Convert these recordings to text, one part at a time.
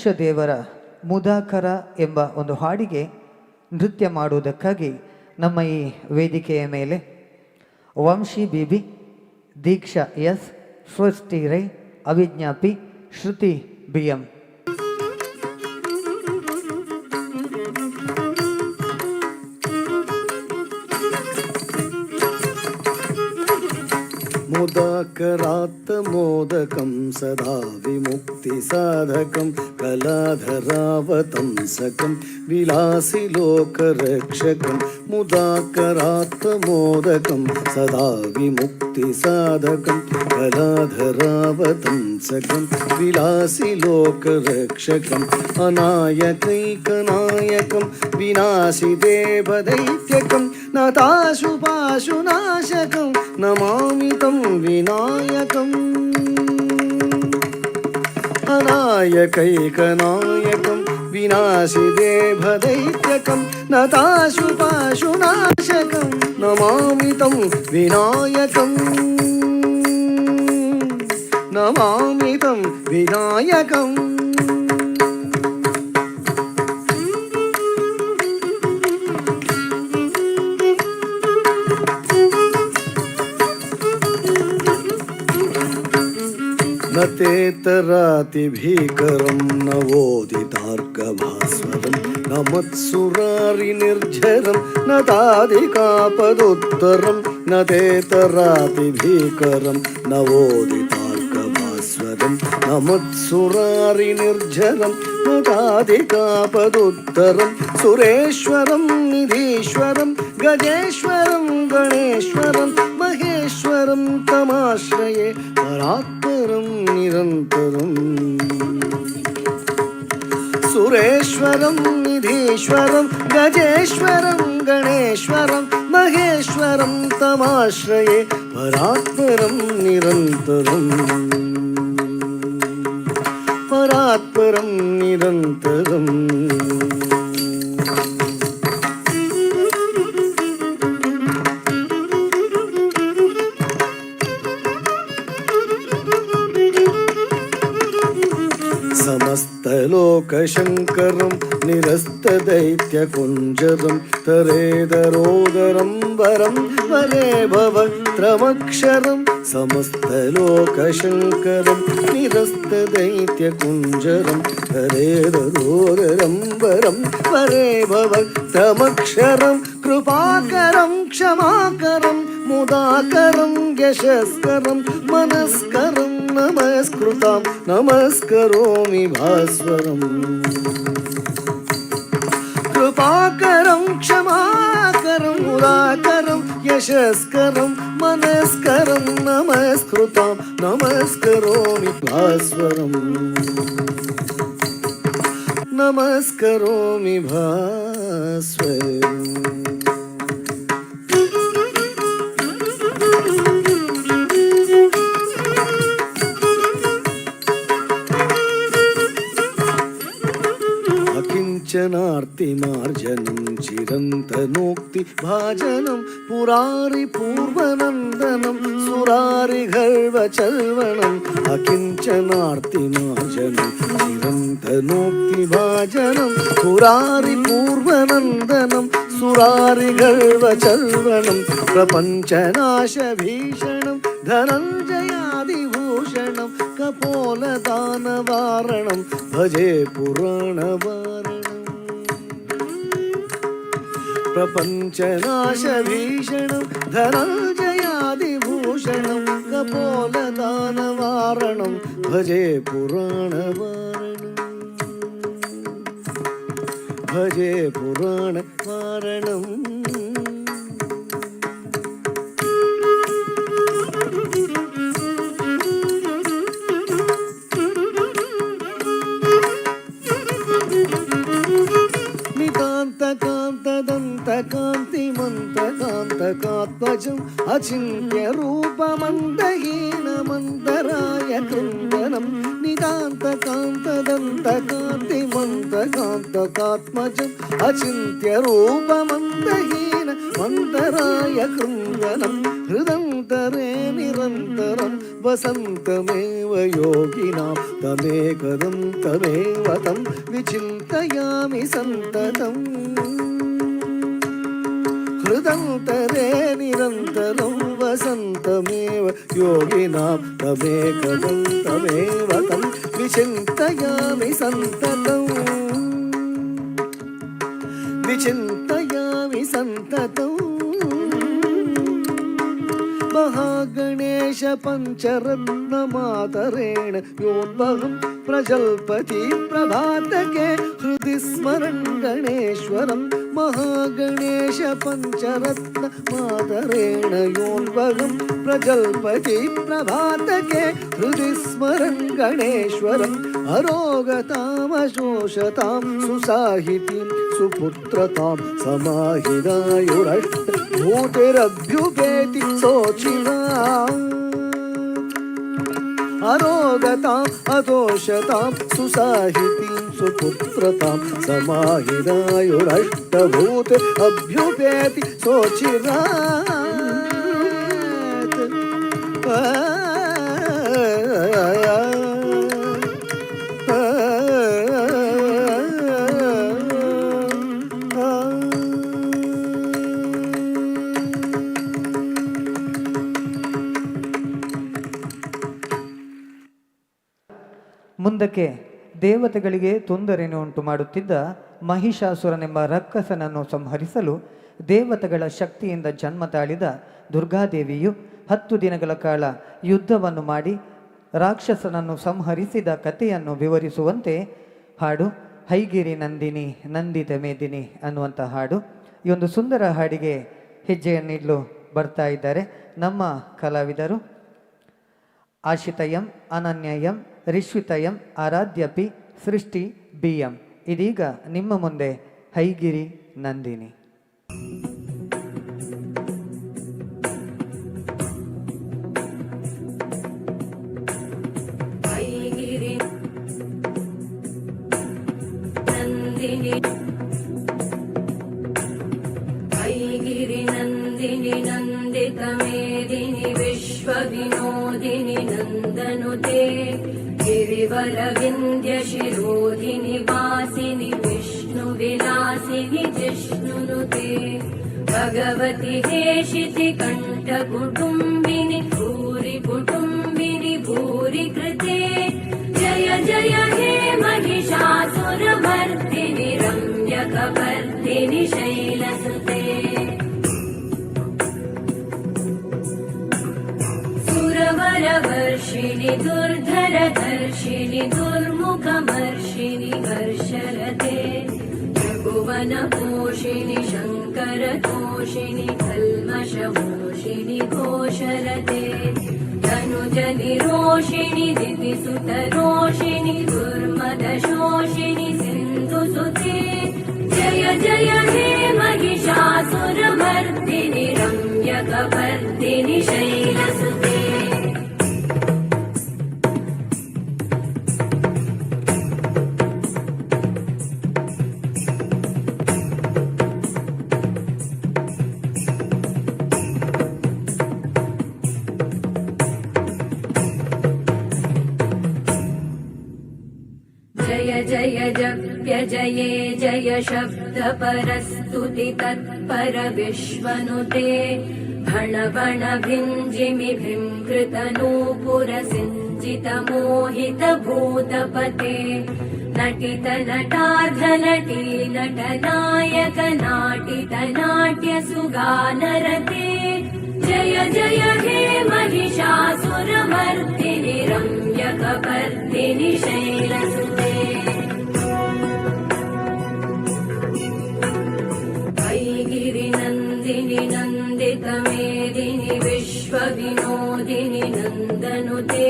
ದೇವರ ಮುದಾಕರ ಎಂಬ ಒಂದು ಹಾಡಿಗೆ ನೃತ್ಯ ಮಾಡುವುದಕ್ಕಾಗಿ ನಮ್ಮ ಈ ವೇದಿಕೆಯ ಮೇಲೆ ವಂಶಿ ಬಿಬಿ, ದೀಕ್ಷಾ ಎಸ್, ಸೃಷ್ಟಿ ರೈ, ಅವಿಜ್ಞಾ ಪಿ, ಶ್ರುತಿ BM. मुदाकरात् मोदकं सदा विमुक्तिसाधकं कलाधरावतंसकं विलासि लोकरक्षकं मुदाकरात् मोदकं सदा विमुक्तिसाधकं कलाधरावतंसकं विलासि लोकरक्षकम् अनायकैकनायकं विनाशि देवदैत्यकं नताशुपाशुनाशकं नमामि तं विनायकम् अनायकैकनायकं विनाशि देवदैत्यकं नताशुपाशुनाशकं नमामि तं विनायकम् नमामि तं विनायकम्. न तेतरातिभीकरं नवोदितार्कभास्वरं न मत्सुरारिनिर्झरं न तादिकापदुत्तरं न तेतरातिभीकरं नवोदितार्कभास्वरं न मत्सुरारिनिर्झरं न तादिकापदुत्तरं सुरेश्वरं निधीश्वरं गजेश्वरं गणेश्वरं महेश्वरं तमाश्रये परात्परं निरन्तरं. सुरेश्वरं निधीश्वरं गजेश्वरं गणेश्वरं महेश्वरं तमाश्रये परात्परं निरन्तरं. परात्परं निरन्तरं. समस्तलोकशङ्करं निरस्तदैत्यकुञ्जरं तरेदरोदरं वरं वरे भवत्रमक्षरं. समस्तलोकशङ्करं निरस्तदैत्यकुञ्जरं तरेदरोदरं वरं वरे भवत्रमक्षरं. कृपाकरं क्षमाकरं मुदाकरं यशस्करं मनस्करं नमस्कृतां नमस्करोमि भास्वरम्. कृपाकरं क्षमाकरं मुदाकरं यशस्करं मनस्करं नमस्कृतां नमस्करोमि भास्वरम्. नमस्करोमि भास्वरम्. अकिञ्चनार्तिमार्जनं चिरन्तनोक्ति भाजनं पुरारिपूर्वनन्दनं सुरारिगर्वचल्वनम्. अकिञ्चनार्तिमार्जनं चिरन्तनोक्ति भाजनं पुरारिपूर्वनन्दनं सुरारिगर्वचल्वनं. प्रपञ्चनाशभीषणं धनञ्जयादिभूषणं कपोलदानवारणं भजे पुराणवारणम्. प्रपञ्चनाशभीषणं धनञ्जयादिभूषणं कपोलदानवारणं भजे पुराणवारणम्. भजे पुराणवारणम्. कान्तिमन्तकान्तकात्मजम् अचिन्त्यरूपमन्दहीनमन्तराय कृन्दनं. नितान्तकान्तदन्तकान्तिमन्तकान्तकात्मजम् अचिन्त्यरूपमन्दहीन मन्तराय कृन्दनं हृदन्तरे निरन्तरं वसन्तमेव योगिनां तमेकदं तमेव तं विचिन्तयामि सन्ततम् हृदन्तरे निरन्तरं वसन्तमेव योगिनां तमेकदं तमेव तं विचिन्तयामि सन्ततम् विचिन्तयामि सन्ततम् महागणेश पञ्चरत्नमातरेण योद्भवं प्रजल्पति प्रभातके हृदि स्मरन् गणेश्वरं महागणेश पञ्चरत्नमातरेण योद्भवं प्रजल्पति प्रभातके हृदि स्मरन् गणेश्वरम् अरोगतामशोषतां सुसाहितीं सुपुत्रतां समाहिदायुरष्टभूतिरभ्युपेति शोचिना अरोगताम् अदोषतां सुसाहितीं सुपुत्रतां समाहिदायुरष्टभूत अभ्युपेति शोचिरात् ಮುಂದಕ್ಕೆ ದೇವತೆಗಳಿಗೆ ತೊಂದರೆಯನ್ನು ಉಂಟು ಮಾಡುತ್ತಿದ್ದ ಮಹಿಷಾಸುರನೆಂಬ ರಕ್ಕಸನನ್ನು ಸಂಹರಿಸಲು ದೇವತೆಗಳ ಶಕ್ತಿಯಿಂದ ಜನ್ಮ ತಾಳಿದ ದುರ್ಗಾದೇವಿಯು 10 ದಿನಗಳ ಕಾಲ ಯುದ್ಧವನ್ನು ಮಾಡಿ ರಾಕ್ಷಸನನ್ನು ಸಂಹರಿಸಿದ ಕಥೆಯನ್ನು ವಿವರಿಸುವಂತೆ ಹಾಡು ಹೈಗಿರಿ ನಂದಿನಿ ನಂದಿತ ಮೇದಿನಿ ಅನ್ನುವಂಥ ಹಾಡು. ಈ ಒಂದು ಸುಂದರ ಹಾಡಿಗೆ ಹೆಜ್ಜೆಯನ್ನಿಡಲು ಬರ್ತಾ ಇದ್ದಾರೆ ನಮ್ಮ ಕಲಾವಿದರು ಆಶಿತಯಂ ಅನನ್ಯಯಂ ರಿಶ್ವಿತಯಂ ಆರಾಧ್ಯಪಿ ಸೃಷ್ಟಿ ಬಿಯಂ. ಇದೀಗ ನಿಮ್ಮ ಮುಂದೆ ಹೈಗಿರಿ ನಂದಿನಿ. ಹೈಗಿರಿ ನಂದಿನಿ ಹೈಗಿರಿ ನಂದಿನಿ ನಂದಿತ ಮೇದಿನಿ ವಿಶ್ವ ವಿನೋದಿನಿ ನಂದನುತೆ गिरिवर विंध्य शिरोधिनि वासिनि विष्णु विलासिनि जिष्णुनुते भगवति हेशिति कंठ कुटुंबिनि भूरि कुटुंबिनि भूरि कृते जय जय हे महिषासुरमर्दिनि रम्यकपर्दिनि शैलसुते सुरवरवर्षिणि दुर्धरधर्षिणि दुर्मुखमर्षिणि हर्षरते त्रिभुवनपोषिणि शङ्करतोषिणि कल्मषमोषिणि घोषरते तनुजनिरोषिणि दितिसुतरोषिणि दुर्मदशोषिणि सिन्धुसुते जय जय हे महिषासुरमर्दिनि रम्यकपर्दिनि शैलसुते जय जय जप्य जये जय शब्द परस्तुति तत्पर विश्वनुते भण भण भिञ्जिमि भींकृत नूपुर सिञ्चित मोहित भूतपते नटित नटार्ध नटी नटनायक नाटित नाट्य सुगानरते जय जय हे महिषासुरमर्दिनि रम्यकपर्दिनि शैलसुते हयगिरि नन्दिनि नन्दित मेदिनि विश्व विनोदिनि नन्दनुते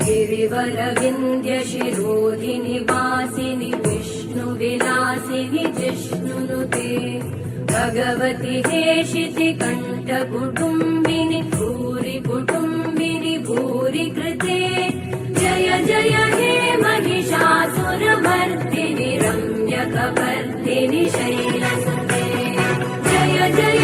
गिरिवर विन्ध्य शिरोधिनि वासिनि विष्णु विलासिनि जिष्णुनुते भगवति हेशिति कंठ कुटुंबिनि भूरि कुटुंबिनि भूरि कृते जय जय हे महिषासुरमर्दिनि रम्यकपर्दिनि शैलसुते जय जय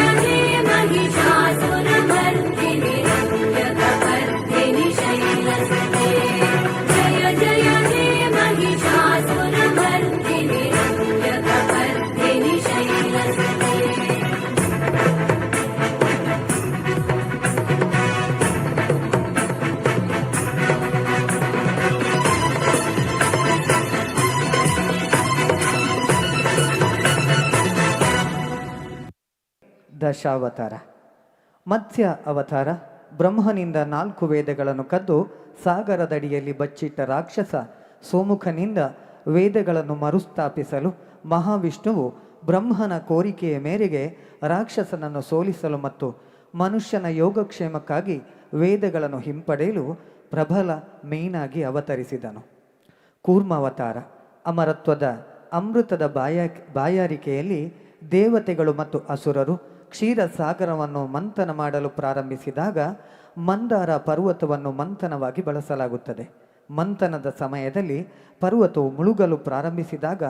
ದಶಾವತಾರ. ಮತ್ಸ್ಯ ಅವತಾರ ಬ್ರಹ್ಮನಿಂದ 4 ವೇದಗಳನ್ನು ಕದ್ದು ಸಾಗರದಡಿಯಲ್ಲಿ ಬಚ್ಚಿಟ್ಟ ರಾಕ್ಷಸ ಸೋಮುಖನಿಂದ ವೇದಗಳನ್ನು ಮರುಸ್ಥಾಪಿಸಲು ಮಹಾವಿಷ್ಣುವು ಬ್ರಹ್ಮನ ಕೋರಿಕೆಯ ಮೇರೆಗೆ ರಾಕ್ಷಸನನ್ನು ಸೋಲಿಸಲು ಮತ್ತು ಮನುಷ್ಯನ ಯೋಗಕ್ಷೇಮಕ್ಕಾಗಿ ವೇದಗಳನ್ನು ಹಿಂಪಡೆಯಲು ಪ್ರಬಲ ಮೀನಾಗಿ ಅವತರಿಸಿದನು. ಕೂರ್ಮಾವತಾರ ಅಮರತ್ವದ ಅಮೃತದ ಬಾಯಾರಿಕೆಯಲ್ಲಿ ದೇವತೆಗಳು ಮತ್ತು ಅಸುರರು ಕ್ಷೀರಸಾಗರವನ್ನು ಮಂಥನ ಮಾಡಲು ಪ್ರಾರಂಭಿಸಿದಾಗ ಮಂದಾರ ಪರ್ವತವನ್ನು ಮಂಥನವಾಗಿ ಬಳಸಲಾಗುತ್ತದೆ. ಮಂಥನದ ಸಮಯದಲ್ಲಿ ಪರ್ವತವು ಮುಳುಗಲು ಪ್ರಾರಂಭಿಸಿದಾಗ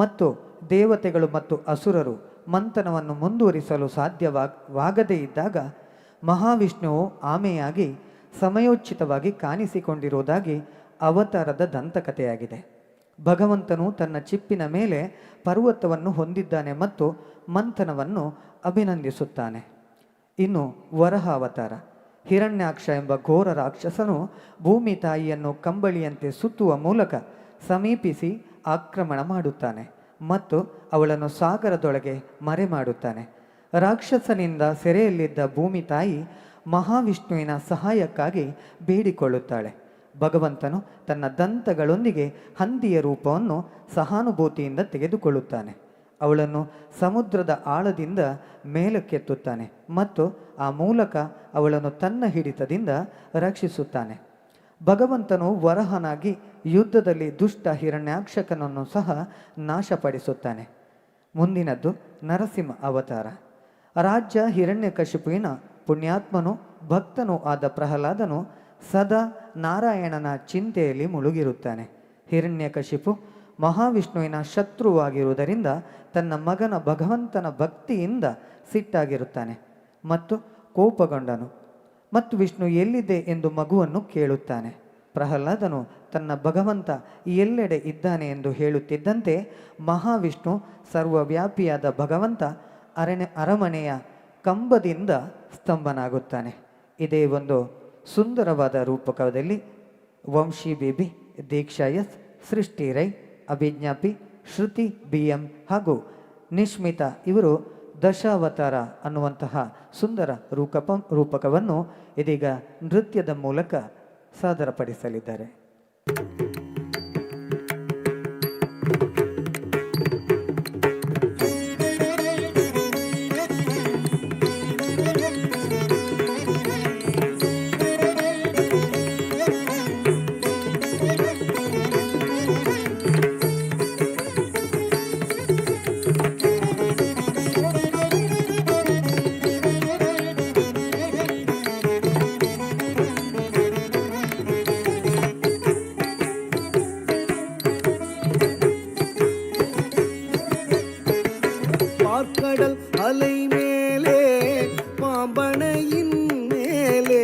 ಮತ್ತು ದೇವತೆಗಳು ಮತ್ತು ಅಸುರರು ಮಂಥನವನ್ನು ಮುಂದುವರಿಸಲು ಸಾಧ್ಯವಾಗದೇ ಇದ್ದಾಗ ಮಹಾವಿಷ್ಣುವು ಆಮೆಯಾಗಿ ಸಮಯೋಚಿತವಾಗಿ ಕಾಣಿಸಿಕೊಂಡಿರುವುದಾಗಿ ಅವತಾರದ ದಂತಕಥೆಯಾಗಿದೆ. ಭಗವಂತನು ತನ್ನ ಚಿಪ್ಪಿನ ಮೇಲೆ ಪರ್ವತವನ್ನು ಹೊಂದಿದ್ದಾನೆ ಮತ್ತು ಮಂಥನವನ್ನು ಅಭಿನಂದಿಸುತ್ತಾನೆ. ಇನ್ನು ವರಹ ಅವತಾರ ಹಿರಣ್ಯಾಕ್ಷ ಎಂಬ ಘೋರ ರಾಕ್ಷಸನು ಭೂಮಿ ತಾಯಿಯನ್ನು ಕಂಬಳಿಯಂತೆ ಸುತ್ತುವ ಮೂಲಕ ಸಮೀಪಿಸಿ ಆಕ್ರಮಣ ಮಾಡುತ್ತಾನೆ ಮತ್ತು ಅವಳನ್ನು ಸಾಗರದೊಳಗೆ ಮರೆ ಮಾಡುತ್ತಾನೆ. ರಾಕ್ಷಸನಿಂದ ಸೆರೆಯಲ್ಲಿದ್ದ ಭೂಮಿ ತಾಯಿ ಮಹಾವಿಷ್ಣುವಿನ ಸಹಾಯಕ್ಕಾಗಿ ಬೇಡಿಕೊಳ್ಳುತ್ತಾಳೆ. ಭಗವಂತನು ತನ್ನ ದಂತಗಳೊಂದಿಗೆ ಹಂದಿಯ ರೂಪವನ್ನು ಸಹಾನುಭೂತಿಯಿಂದ ತೆಗೆದುಕೊಳ್ಳುತ್ತಾನೆ. ಅವಳನ್ನು ಸಮುದ್ರದ ಆಳದಿಂದ ಮೇಲಕ್ಕೆತ್ತುತ್ತಾನೆ ಮತ್ತು ಆ ಮೂಲಕ ಅವಳನ್ನು ತನ್ನ ಹಿಡಿತದಿಂದ ರಕ್ಷಿಸುತ್ತಾನೆ. ಭಗವಂತನು ವರಹನಾಗಿ ಯುದ್ಧದಲ್ಲಿ ದುಷ್ಟ ಹಿರಣ್ಯಾಕ್ಷಕನನ್ನು ಸಹ ನಾಶಪಡಿಸುತ್ತಾನೆ. ಮುಂದಿನದ್ದು ನರಸಿಂಹ ಅವತಾರ. ರಾಜ್ಯ ಹಿರಣ್ಯಕಶಿಪುವಿನ ಪುಣ್ಯಾತ್ಮನು ಭಕ್ತನೂ ಆದ ಪ್ರಹ್ಲಾದನು ಸದಾ ನಾರಾಯಣನ ಚಿಂತೆಯಲ್ಲಿ ಮುಳುಗಿರುತ್ತಾನೆ. ಹಿರಣ್ಯಕಶಿಪು ಮಹಾವಿಷ್ಣುವಿನ ಶತ್ರುವಾಗಿರುವುದರಿಂದ ತನ್ನ ಮಗನ ಭಗವಂತನ ಭಕ್ತಿಯಿಂದ ಸಿಟ್ಟಾಗಿರುತ್ತಾನೆ ಮತ್ತು ಕೋಪಗೊಂಡನು ಮತ್ತು ವಿಷ್ಣು ಎಲ್ಲಿದೆ ಎಂದು ಮಗುವನ್ನು ಕೇಳುತ್ತಾನೆ. ಪ್ರಹ್ಲಾದನು ತನ್ನ ಭಗವಂತ ಎಲ್ಲೆಡೆ ಇದ್ದಾನೆ ಎಂದು ಹೇಳುತ್ತಿದ್ದಂತೆ ಮಹಾವಿಷ್ಣು ಸರ್ವವ್ಯಾಪಿಯಾದ ಭಗವಂತ ಅರಮನೆಯ ಕಂಬದಿಂದ ಸ್ತಂಭನಾಗುತ್ತಾನೆ. ಇದೇ ಒಂದು ಸುಂದರವಾದ ರೂಪಕದಲ್ಲಿ ವಂಶಿ ಬೇಬಿ, ದೀಕ್ಷಾ ಎಸ್, ಸೃಷ್ಟಿ ರೈ, ಅಭಿಜ್ಞಾಪಿ, ಶ್ರುತಿ BM ಹಾಗೂ ನಿಶ್ಮಿತಾ ಇವರು ದಶಾವತಾರ ಅನ್ನುವಂತಹ ಸುಂದರ ರೂಪಕವನ್ನು ಇದೀಗ ನೃತ್ಯದ ಮೂಲಕ ಸಾದರಪಡಿಸಲಿದ್ದಾರೆ. பார்க்கடல் அலை மேலே பாம்பனையின் மேலே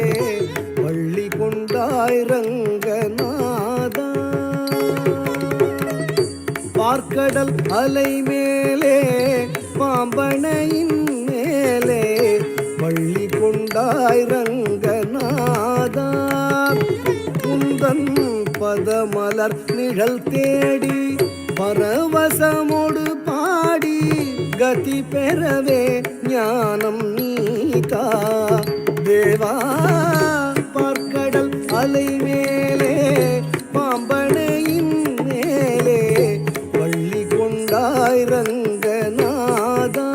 பள்ளி கொண்டாய் ரங்கநாதா. பார்க்கடல் அலை மேலே பாம்பனையின் மேலே பள்ளி கொண்டாய் ரங்கநாதா. உந்தன் பதமலர் நிழல் தேடி பரவசமோடு பாடி கதி பெறவே ஞானம் நீதா தேவா. பார்க்கடல் அலை மேலே பாம்பனையின் மேலே பள்ளி கொண்டாய் ரங்கநாதா.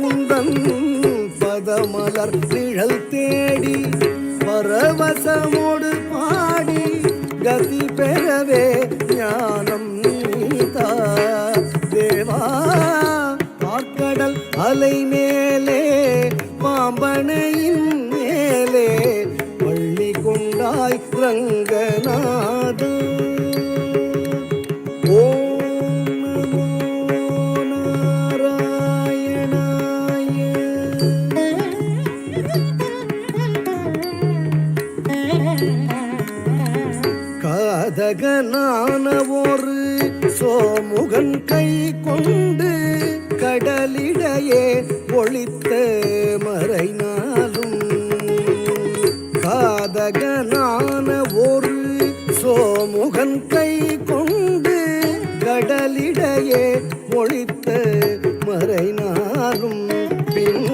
உந்தன் பதமலர் நிழல் தேடி பரவசமோடு பாடி கதி பெறவே ஞானம் நீதா தேவா. பார்க்கடல் அலை மேலே பாம்பனையின் மேலே பள்ளி கொண்டாய் ரங்கநாத. ஓம் நமோ நாராயணாய. காதகனான ஒரு சோமுகன் கை கொண்டு கடலிடையே ஒளித்த மறைநாளும். காதகனான ஒரு சோமுகன் கை கொண்டு கடலிடையே ஒளித்த மறைநாளும். பின்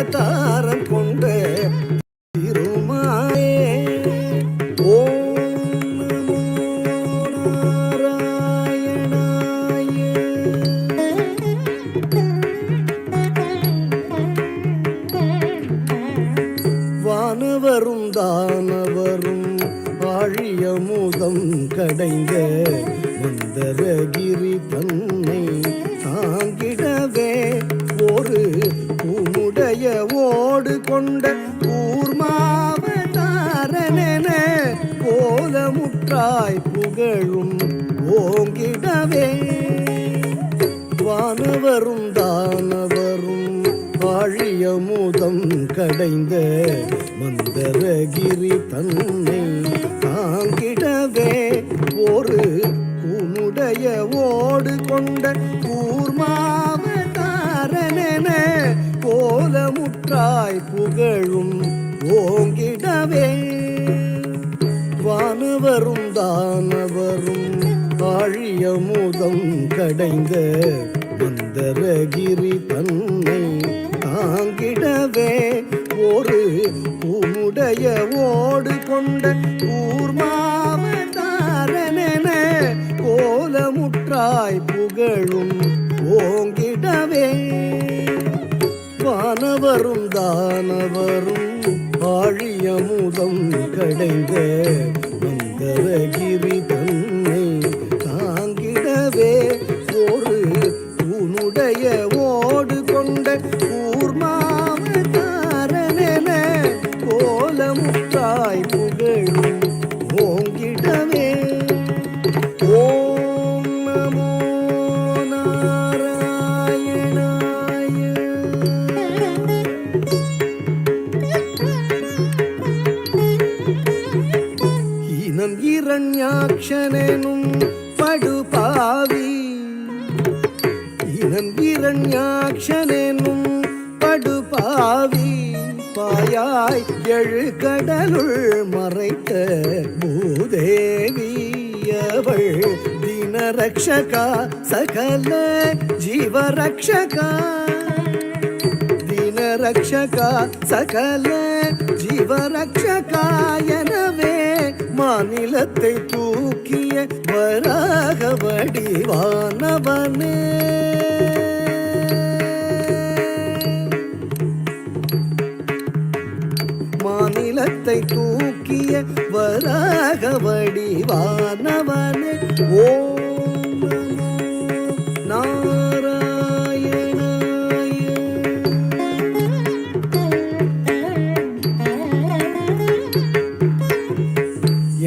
அவதாரம் கொண்ட திருமாலே. ஓம் நமோ நாராயணாய. வானவரும் தானவரும் ஆழியமுதம் கடைந்த மந்தரகிரி தன்னை தாங்கிடவே ஒரு உன்னுடைய ஓடு கொண்ட கூர்மாவதாரனென கோலமுற்றாய் புகழும் ஓங்கிடவே. வானவரும் தானவரும் ஆழியமுதம் கடைந்த மந்தரகிரி தன்னை தாங்கிடவே ஒரு உன்னுடைய ஓடு கொண்ட கூர்மாவதாரனென கோலமுற்றாய் புகழும் ஓங்கிடவே. வானவரும் தானவரும் ஆழியமுதம் கடைந்த மந்தரகிரி தன்னை தாங்கிடவே ஒரு உன்னுடைய ஓடு கொண்ட கூர்மாவதாரனென கோலமுற்றாய் புகழும் ஓங்கிடவே. வானவரும் தானவரும் ஆழியமுதம் கடைந்த மந்தரகிரி தன்னை தாங்கிடவே ஒரு உன்னுடைய ஓடு கொண்ட கூர்மாவதாரனென கோலமுற்றாய் புகழும் ஓங்கிடவே. ஓம் நமோ நாராயணாய. இனம் இரண்யாக்ஷனும் படுபாவி. இனம் இரண்யாக்ஷனும் படுபாவி பாயாய் எழு கடலுள் மறைத்த பூதேவி அவள் தினரக்ஷகா சகல ஜீவரக்ஷகா. தினரக்ஷகா சகல ஜீவரக்ஷகா எனவே மாநிலத்தை தூக்கிய வராக வடிவானவனே. மாநிலத்தை தூக்கிய வராக வடிவானவனே. ஓம் நமோ நாராயணாய.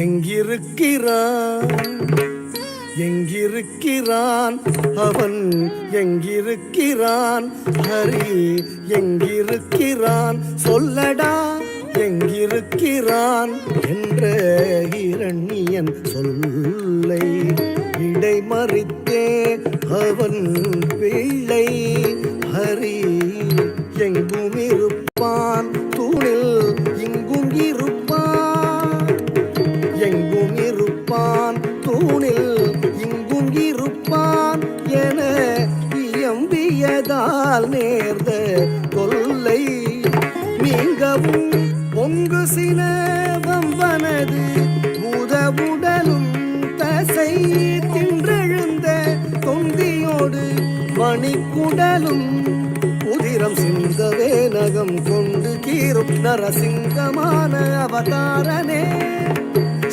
எங்கிருக்கிறான் எங்கிருக்கிறான் அவன் எங்கிருக்கிறான் ஹரி எங்கிருக்கிறான் சொல்லடா எங்கிருக்கிறான் என்ற இரணியன் சொல்லை இடைமறித்தே அவன் பிள்ளை ஹரி எங்கும் இருப்பான் தூணில் இங்கும் இருப்பான். எங்கும் இருப்பான் தூணில் இங்கும் இருப்பான் என இயம்பியதால் நேர்ந்த கொல்லை நீங்கவும் பொங்கு சினவம்பனது பூதவுடலும் தசை தின்றெழுந்த தொந்தியோடு மணிக்குடலும் உதிரம் சிந்தவே நகம் கொண்டு கீரும் நரசிங்கமான அவதாரனே.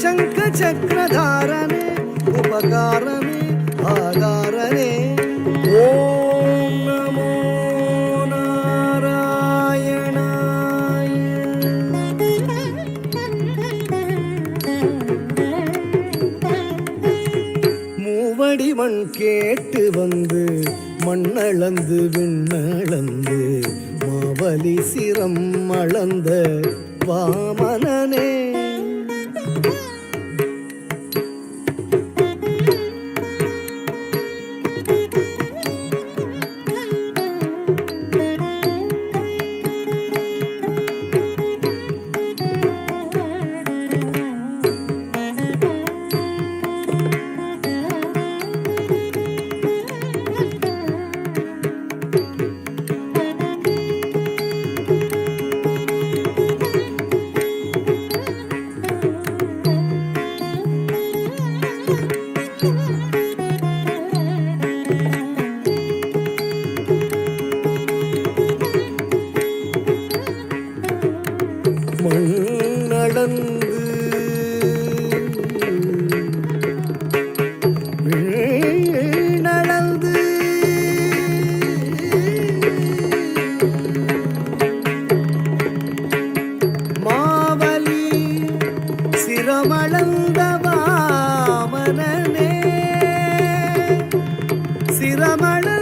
சங்க சக்கரதாரனே உபகாரனே ஆதாரனே. ஓம் நமோ நாராயணாய. மூவடி மண் கேட்டு வந்து மண்ணளந்து விண்ணளந்து மாவலி சிரம் அளந்த வாமனனே. சிரமளந்து வீணளந்து மாவலி சிரமளந்த வாமனனே சிரமளந்த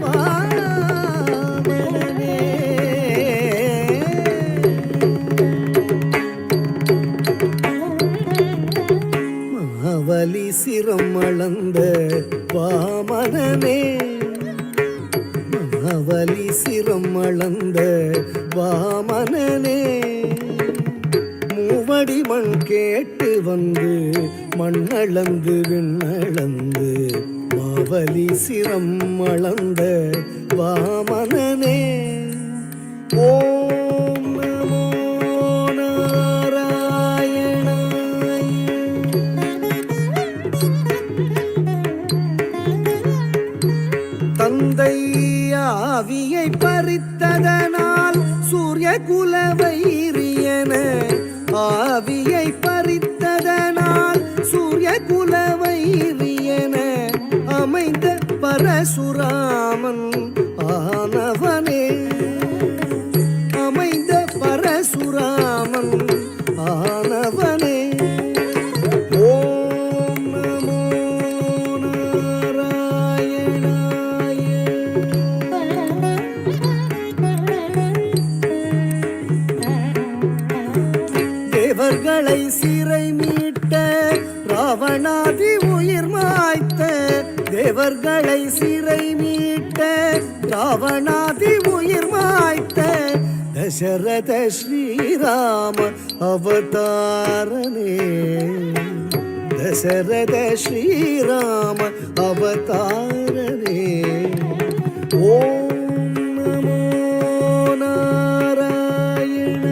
வாமனனே மாவலி சிரமளந்த வாமனனே மாவலி சிரமளந்த வாமனனே மூவடி மண் கேட்டு வந்து மண்ணளந்து விண்ணளந்து மாவலி சிரம் அளந்த வாமனனே ஓம் நமோ நாராயணாய தந்தை ஆவியை பறித்ததனால் சூரிய குலவைரியன ஆவியை பறித்ததனால் சூரிய குலவைரியன அமைந்த பரசுராமன் ஆனவனே அமைந்த பரசுராமன் ஆனவனே ஓம் நமோ நாராயணாய தேவர்களை சிறை மீட்ட ராவணாதி உயிர் மாய்த்த தேவர்களை சிறை மீட்ட ராவணாதி உயிர் மாய்த்த தசரத ஸ்ரீராம அவதாரனே தசரத ஸ்ரீராம அவதாரனே ஓம் நமோ நாராயணாய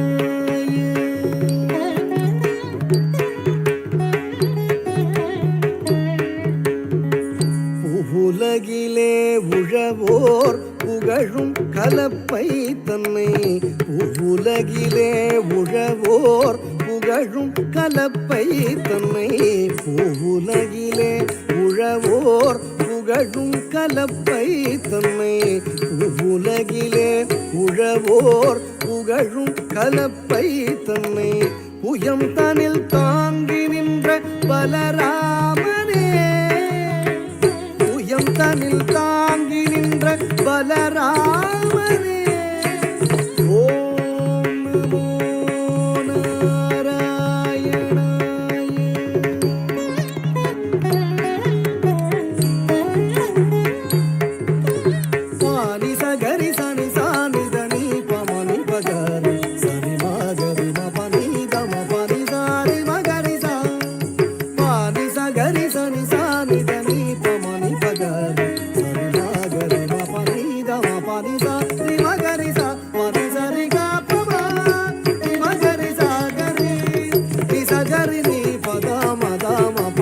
உலகிலே உழவோர் புகழும் கலப்பை தன்னை உலகிலே உழவோர் புகழும் கலப்பை தன்னை உலகிலே உழவோர் புகழும் கலப்பை தன்னை உலகிலே உழவோர் புகழும் கலப்பை தன்னை புயம் தனில் தாங்கி நின்ற பலராமனே புயம் தனில் தாங்கி நின்ற பலராமனே ஓம் நமோ நாராயணாய பானி சகரி சனி சானி தனி பமனி பகரி சனி மகரி மபனி தம பனி சாரி மகரி சா பானி சகரி சனி சானி தனி பமனி பகரி சனி மகரி மபனி தம பனி சாரி மகரி சா பனி சரி க பம ni மகரி சாகரி ni சகரி நீ பதம தம ப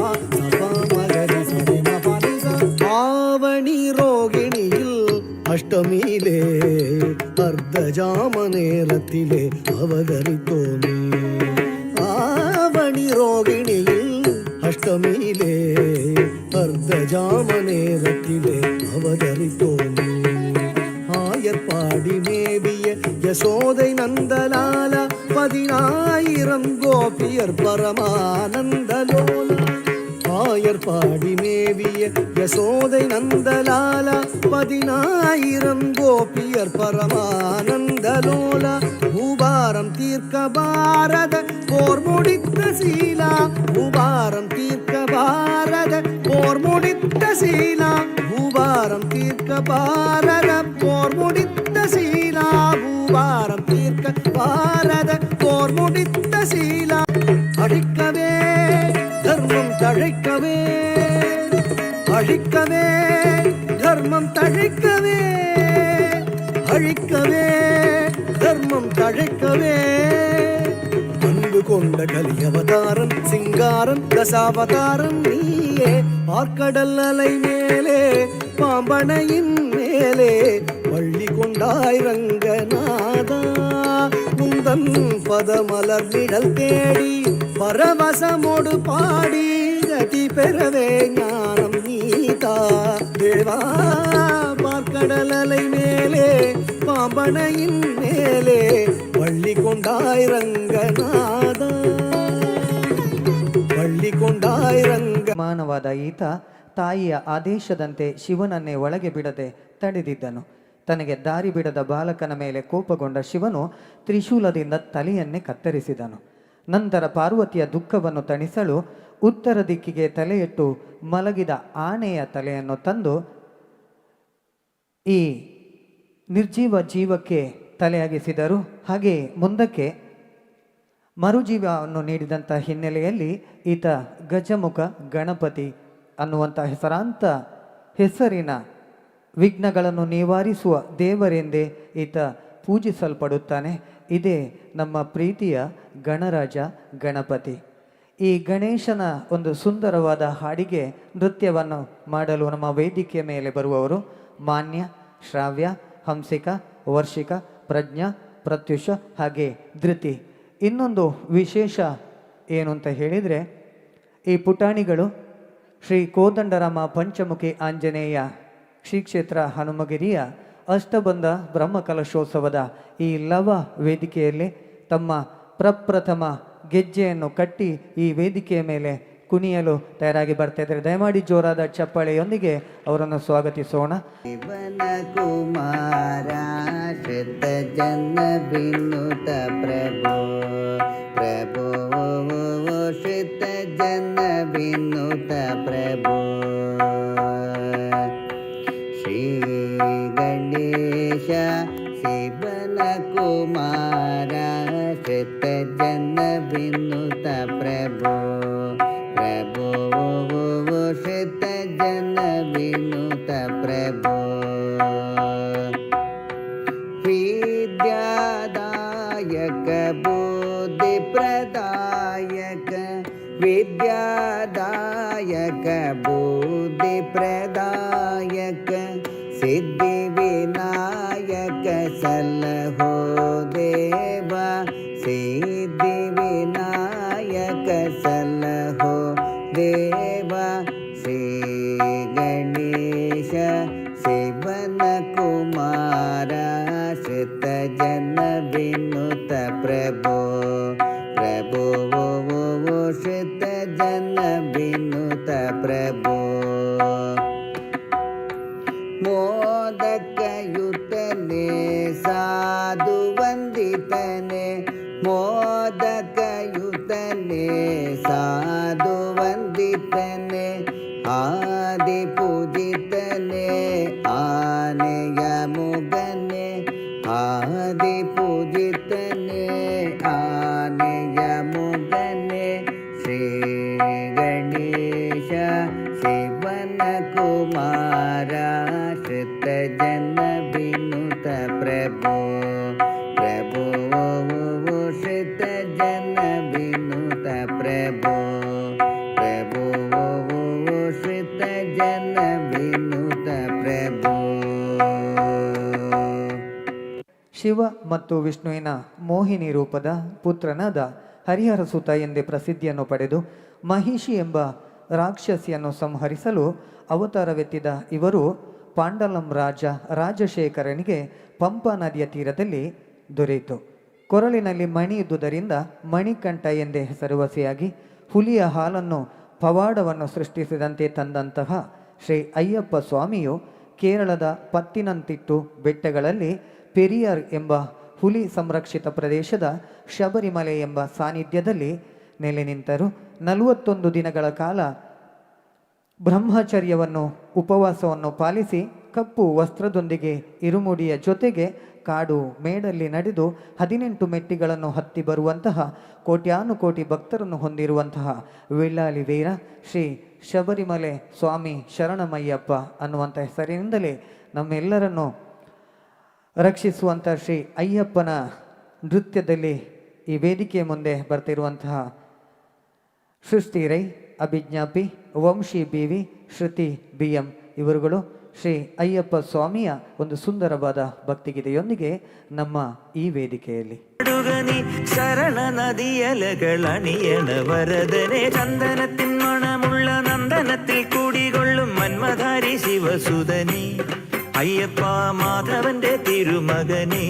சப மகரி சரி மபனி சா ஆவணி ரோகிணியில் அஷ்டமியிலே அர்த்தஜாம நேரத்திலே அவதரித்தோனே ஆவணி ரோகிணியில் அஷ்டமியிலே அர்த்தஜாம நேரத்திலே அவதரித்தோனே ஆயர்பாடி மேவிய யசோதை நந்தலால 10000 கோபியர் பரமானந்தலோல ஆயர்பாடி மேவிய யசோதை நந்தலால 10000 கோபியர் பரமானந்தலோல பூபாரம் தீர்க்க பாரத போர் முடித்த சீலா பூபாரம் தீர்க்க பாரத போர் முடித்த சீலா பூபாரம் தீர்க்க பாரத போர் முடித்த சீலா பூபாரம் தீர்க்க பாரத போர் முடித்த சீலா அழிக்கவே தர்மம் தழைக்கவே அழிக்கவே தர்மம் தழைக்கவே அழிக்கவே தர்மம் தழைக்கவே அன்பு கொண்ட கலியவதாரன் சிங்காரன் தசாவதாரன் நீயே பார்க்கடல் அலை மேலே பாம்பனையின் மேலே வள்ளி கொண்டாய் ரங்கநாதா உன் உந்தன் பதமலர்நிழல் தேடி பரவசமோடு பாடி கதி பெறவே ஞானம் நீதா தேவா. பார்க்கடல் அலை மேலே பாம்பனையின் மேலே பள்ளி கொண்டாய் ರಂಗನಾದ பள்ளி கொண்டாய் ರಂಗ. ಮಾನವಾದ ಈತ ತಾಯಿಯ ಆದೇಶದಂತೆ ಶಿವನನ್ನೇ ಒಳಗೆ ಬಿಡದೆ ತಡೆದಿದ್ದನು. ತನಗೆ ದಾರಿ ಬಿಡದ ಬಾಲಕನ ಮೇಲೆ ಕೋಪಗೊಂಡ ಶಿವನು ತ್ರಿಶೂಲದಿಂದ ತಲೆಯನ್ನೇ ಕತ್ತರಿಸಿದನು. ನಂತರ ಪಾರ್ವತಿಯ ದುಃಖವನ್ನು ತಣಿಸಲು ಉತ್ತರ ದಿಕ್ಕಿಗೆ ತಲೆಯಿಟ್ಟು ಮಲಗಿದ ಆನೆಯ ತಲೆಯನ್ನು ತಂದು ಈ ನಿರ್ಜೀವ ಜೀವಕ್ಕೆ ತಲೆಯಾಗಿಸಿದರು. ಹಾಗೆ ಮುಂದಕ್ಕೆ ಮರುಜೀವವನ್ನು ನೀಡಿದಂಥ ಹಿನ್ನೆಲೆಯಲ್ಲಿ ಈತ ಗಜಮುಖ ಗಣಪತಿ ಅನ್ನುವಂಥ ಹೆಸರಾಂತ ಹೆಸರಿನ ವಿಘ್ನಗಳನ್ನು ನಿವಾರಿಸುವ ದೇವರೆಂದೇ ಈತ ಪೂಜಿಸಲ್ಪಡುತ್ತಾನೆ. ಇದೇ ನಮ್ಮ ಪ್ರೀತಿಯ ಗಣರಾಜ ಗಣಪತಿ. ಈ ಗಣೇಶನ ಒಂದು ಸುಂದರವಾದ ಹಾಡಿಗೆ ನೃತ್ಯವನ್ನು ಮಾಡಲು ನಮ್ಮ ವೇದಿಕೆಯ ಮೇಲೆ ಬರುವವರು ಮಾನ್ಯ, ಶ್ರಾವ್ಯ, ಹಂಸಿಕ, ವರ್ಷಿಕ, ಪ್ರಜ್ಞಾ, ಪ್ರತ್ಯುಷ ಹಾಗೆ ಧೃತಿ. ಇನ್ನೊಂದು ವಿಶೇಷ ಏನು ಅಂತ ಹೇಳಿದರೆ, ಈ ಪುಟಾಣಿಗಳು ಶ್ರೀ ಕೋದಂಡರಾಮ ಪಂಚಮುಖಿ ಆಂಜನೇಯ ಶ್ರೀ ಕ್ಷೇತ್ರ ಹನುಮಗಿರಿಯ ಅಷ್ಟಬಂಧ ಬ್ರಹ್ಮಕಲಶೋತ್ಸವದ ಈ ಲವ ವೇದಿಕೆಯಲ್ಲಿ ತಮ್ಮ ಪ್ರಪ್ರಥಮ ಗೆಜ್ಜೆಯನ್ನು ಕಟ್ಟಿ ಈ ವೇದಿಕೆಯ ಮೇಲೆ ಕುಣಿಯಲು ತಯಾರಾಗಿ ಬರ್ತಾ ಇದ್ದಾರೆ. ದಯಮಾಡಿ ಜೋರಾದ ಚಪ್ಪಾಳೆಯೊಂದಿಗೆ ಅವರನ್ನು ಸ್ವಾಗತಿಸೋಣ. ಶಿವನ ಕುಮಾರ ಶ್ರಿತ ಜನ ವಿನುತ ಪ್ರಭು ಪ್ರಭು ಶ್ರಿತ ಜನ ವಿನುತ ಪ್ರಭು ಶ್ರೀ ಗಣೇಶ ಶಿವನ ಕುಮಾರ ಶ್ರಿತ ಜನ ವಿನುತ ಪ್ರಭು ಪ್ರಭು ಶ್ರಿತ ಜನ ವಿನುತ ಪ್ರಭು ವಿದ್ಯಾದಾಯಕ ಬುದ್ಧಿ ಪ್ರದಾಯಕ ವಿದ್ಯಾದಾಯಕ ಬುದ್ಧಿ ಪ್ರದಾಯಕ ಸಿದ್ಧಿ ವಿನಾಯಕ ಸಲಹೋ ದೇವ ಸಿದ್ಧಿ ವಿನಾಯಕ ಸಲಹೋ ದೇವ ಶ್ರೀ ಗಣೇಶ ಶಿವನ ಕುಮಾರ ಶ್ರಿತ ಜನ ವಿನುತ ಪ್ರಭು ಪ್ರಭು ಶ್ರಿತ ಜನ ವಿನುತ ಪ್ರಭು ಮೋದಕಯುತನೆ ಸಾಧು ವಂದಿತನೆ ಮೋದಕಯುತನೆ ಸಾಧು ವಂದಿತನೆ ಆದಿ ಪೂಜಿತನೆ ಆನೆಯ ಮುಗನೆ ಆದಿ ಪೂಜಿತನೆ ಆನೆಯ ಮುಗನೆ ಶ್ರೀ ಗಣೇಶ ಶಿವನ ಕುಮಾರ ಶ್ರಿತ ಜನ ವಿನುತ ಪ್ರಭು ಪ್ರಭು ಶ್ರಿತ ಜನ ವಿನುತ ಪ್ರಭು ಪ್ರಭು ಶ್ರಿತ ಜನ ವಿನುತ ಪ್ರಭು. ಶಿವ ಮತ್ತು ವಿಷ್ಣುವಿನ ಮೋಹಿನಿ ರೂಪದ ಪುತ್ರನಾದ ಹರಿಹರ ಸುತ ಎಂದೇ ಪ್ರಸಿದ್ಧಿಯನ್ನು ಪಡೆದು ಮಹಿಷಿ ಎಂಬ ರಾಕ್ಷಸಿಯನ್ನು ಸಂಹರಿಸಲು ಅವತಾರವೆತ್ತಿದ ಇವರು ಪಾಂಡಲಂ ರಾಜ ರಾಜಶೇಖರನಿಗೆ ಪಂಪಾ ನದಿಯ ತೀರದಲ್ಲಿ ದೊರೆಯಿತು. ಕೊರಳಿನಲ್ಲಿ ಮಣಿ ಇದ್ದುದರಿಂದ ಮಣಿಕಂಠ ಎಂದೇ ಹೆಸರುವಾಸಿಯಾಗಿ ಹುಲಿಯ ಹಾಲನ್ನು ಪವಾಡವನ್ನು ಸೃಷ್ಟಿಸಿದಂತೆ ತಂದಂತಹ ಶ್ರೀ ಅಯ್ಯಪ್ಪ ಸ್ವಾಮಿಯು ಕೇರಳದ ಪತ್ತಿನಂತಿಟ್ಟು ಬೆಟ್ಟಗಳಲ್ಲಿ ಪೆರಿಯಾರ್ ಎಂಬ ಹುಲಿ ಸಂರಕ್ಷಿತ ಪ್ರದೇಶದ ಶಬರಿಮಲೆ ಎಂಬ ಸಾನ್ನಿಧ್ಯದಲ್ಲಿ ನೆಲೆ ನಿಂತರು. 41 ದಿನಗಳ ಕಾಲ ಬ್ರಹ್ಮಚರ್ಯವನ್ನು ಉಪವಾಸವನ್ನು ಪಾಲಿಸಿ ಕಪ್ಪು ವಸ್ತ್ರದೊಂದಿಗೆ ಇರುಮುಡಿಯ ಜೊತೆಗೆ ಕಾಡು ಮೇಡಲ್ಲಿ ನಡೆದು 18 ಮೆಟ್ಟಿಗಳನ್ನು ಹತ್ತಿ ಬರುವಂತಹ ಕೋಟ್ಯಾನುಕೋಟಿ ಭಕ್ತರನ್ನು ಹೊಂದಿರುವಂತಹ ವೆಳ್ಳಾಲಿ ವೀರ ಶ್ರೀ ಶಬರಿಮಲೆ ಸ್ವಾಮಿ ಶರಣಮಯ್ಯಪ್ಪ ಅನ್ನುವಂಥ ಹೆಸರಿನಿಂದಲೇ ನಮ್ಮೆಲ್ಲರನ್ನು ರಕ್ಷಿಸುವಂಥ ಶ್ರೀ ಅಯ್ಯಪ್ಪನ ನೃತ್ಯದಲ್ಲಿ ಈ ವೇದಿಕೆಯ ಮುಂದೆ ಬರ್ತಿರುವಂತಹ ಸೃಷ್ಟಿ ರೈ, ಅಭಿಜ್ಞಾಪಿ, ವಂಶಿ ಬಿ ವಿ, ಶ್ರುತಿ ಬಿ ಎಂ ಇವರುಗಳು ಶ್ರೀ ಅಯ್ಯಪ್ಪ ಸ್ವಾಮಿಯ ಒಂದು ಸುಂದರವಾದ ಭಕ್ತಿಗೀತೆಯೊಂದಿಗೆ ನಮ್ಮ ಈ ವೇದಿಕೆಯಲ್ಲಿ ശരണ നദിയലകളണിയണ വരദനെ ചന്ദനത്തിൻ മണമുള്ള നന്ദനത്തിൽ കൂടികൊള്ളും മന്മധാരി ശിവസുതനി അയ്യപ്പ മാധവന്റെ തിരുമകനേ.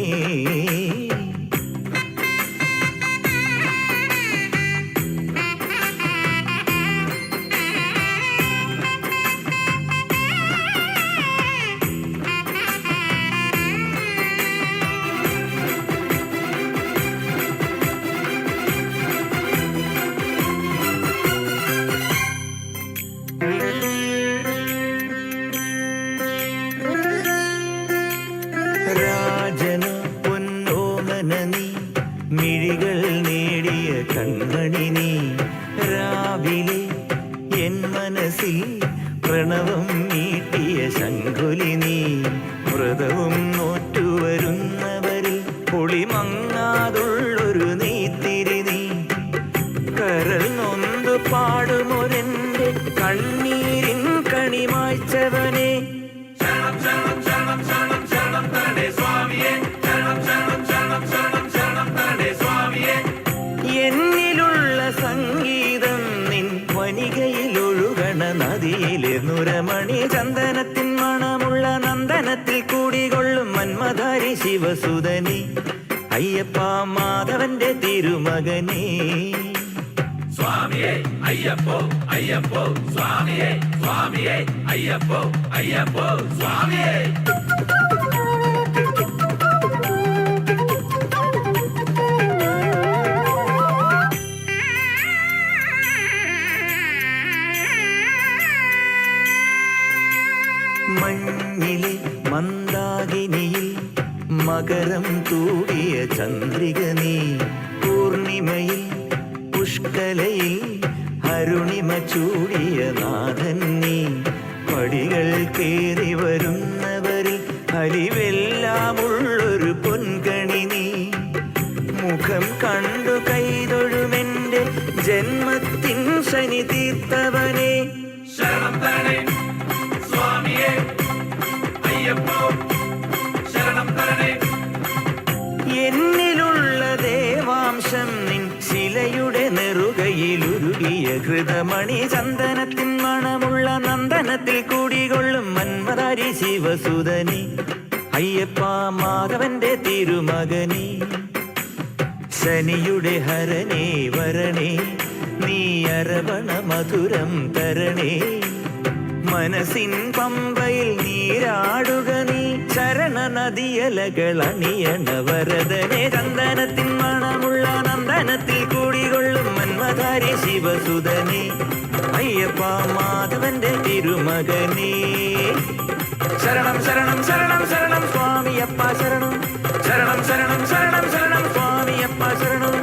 രാജന പൊന്നോമന നീ മിഴികൾ നേടിയ കൺമണി നീ രാവിലെ എൻ മനസ്സിൽ പ്രണവം നീട്ടിയ ശങ്കുലി നീ വ്രതവും നോറ്റുവരുന്നവരിൽ പൊളിമങ്ങാതുള്ളൊരു നെയ്ത്തിരി നീ കരൾ നൊന്തു പാടുമൊരെന്റെ കണ്ണീരിൻ കണിമായ്ച്ചവനെ എന്നിലുള്ള സംഗീതം നിൻ വനികയിലൊഴുകണ നദിയിലെ നുരമണി ചന്ദനത്തിൻ മണമുള്ള നന്ദനത്തിൽ കൂടികൊള്ളും മന്മധാരി ശിവസുതനി അയ്യപ്പ മാധവന്റെ തിരുമകനേ. സ്വാമിയേ അയ്യപ്പോ അയ്യപ്പോ സ്വാമിയേ സ്വാമിയേ അയ്യപ്പോ അയ്യപ്പോ സ്വാമിയേ. മഞ്ഞിലെ മന്ദാകിനിയിൽ മകരം തൂടിയ ചന്ദ്രിക നീ പൂർണിമയിൽ പുഷ്കലയിൽ അരുണിമ ചൂടിയ നാഥൻ നീ പടികൾ കേറി വരുന്നവരിൽ അലിവെല്ലാമുള്ളൊരു പൊൻകണി നീ മുഖം കണ്ടു കൈതൊഴുമെന്റെ ജന്മത്തിൻ ശനി തീർത്തവനെ ശരണം തരണേ സ്വാമിയേ അയ്യപ്പോ ശരണം തരണേ. എന്നിലുള്ള ദേവാംശം നിൻ ശിലയുടെ നെറുകയിലുരുകിയ ഹൃദമണി ചന്ദനത്തിൻ മണമുള്ള നന്ദനത്തിൽ കൂടികൊള്ളും മന്മധാരി ശിവസുതനി അയ്യപ്പ മാധവന്റെ തിരുമകനേ. ശനിയുടെ ഹരണേ വരണേ നീ അരവണ മധുരം തരണേ മനസ്സിൻ പമ്പയിൽ നീരാടുക നീ ശരണ നദിയലകളണിയണ വരദനെ ചന്ദനത്തിൻ മണമുള്ള നന്ദനത്തിൽ കൂടികൊള്ളും മന്മധാരി ശിവസുതനെ അയ്യപ്പ മാധവന്റെ തിരുമകനേ. ശരണം ശരണം ശരണം ശരണം സ്വാമിയപ്പ ശരണം ശരണം ശരണം ശരണം ശരണം സ്വാമിയപ്പ ശരണം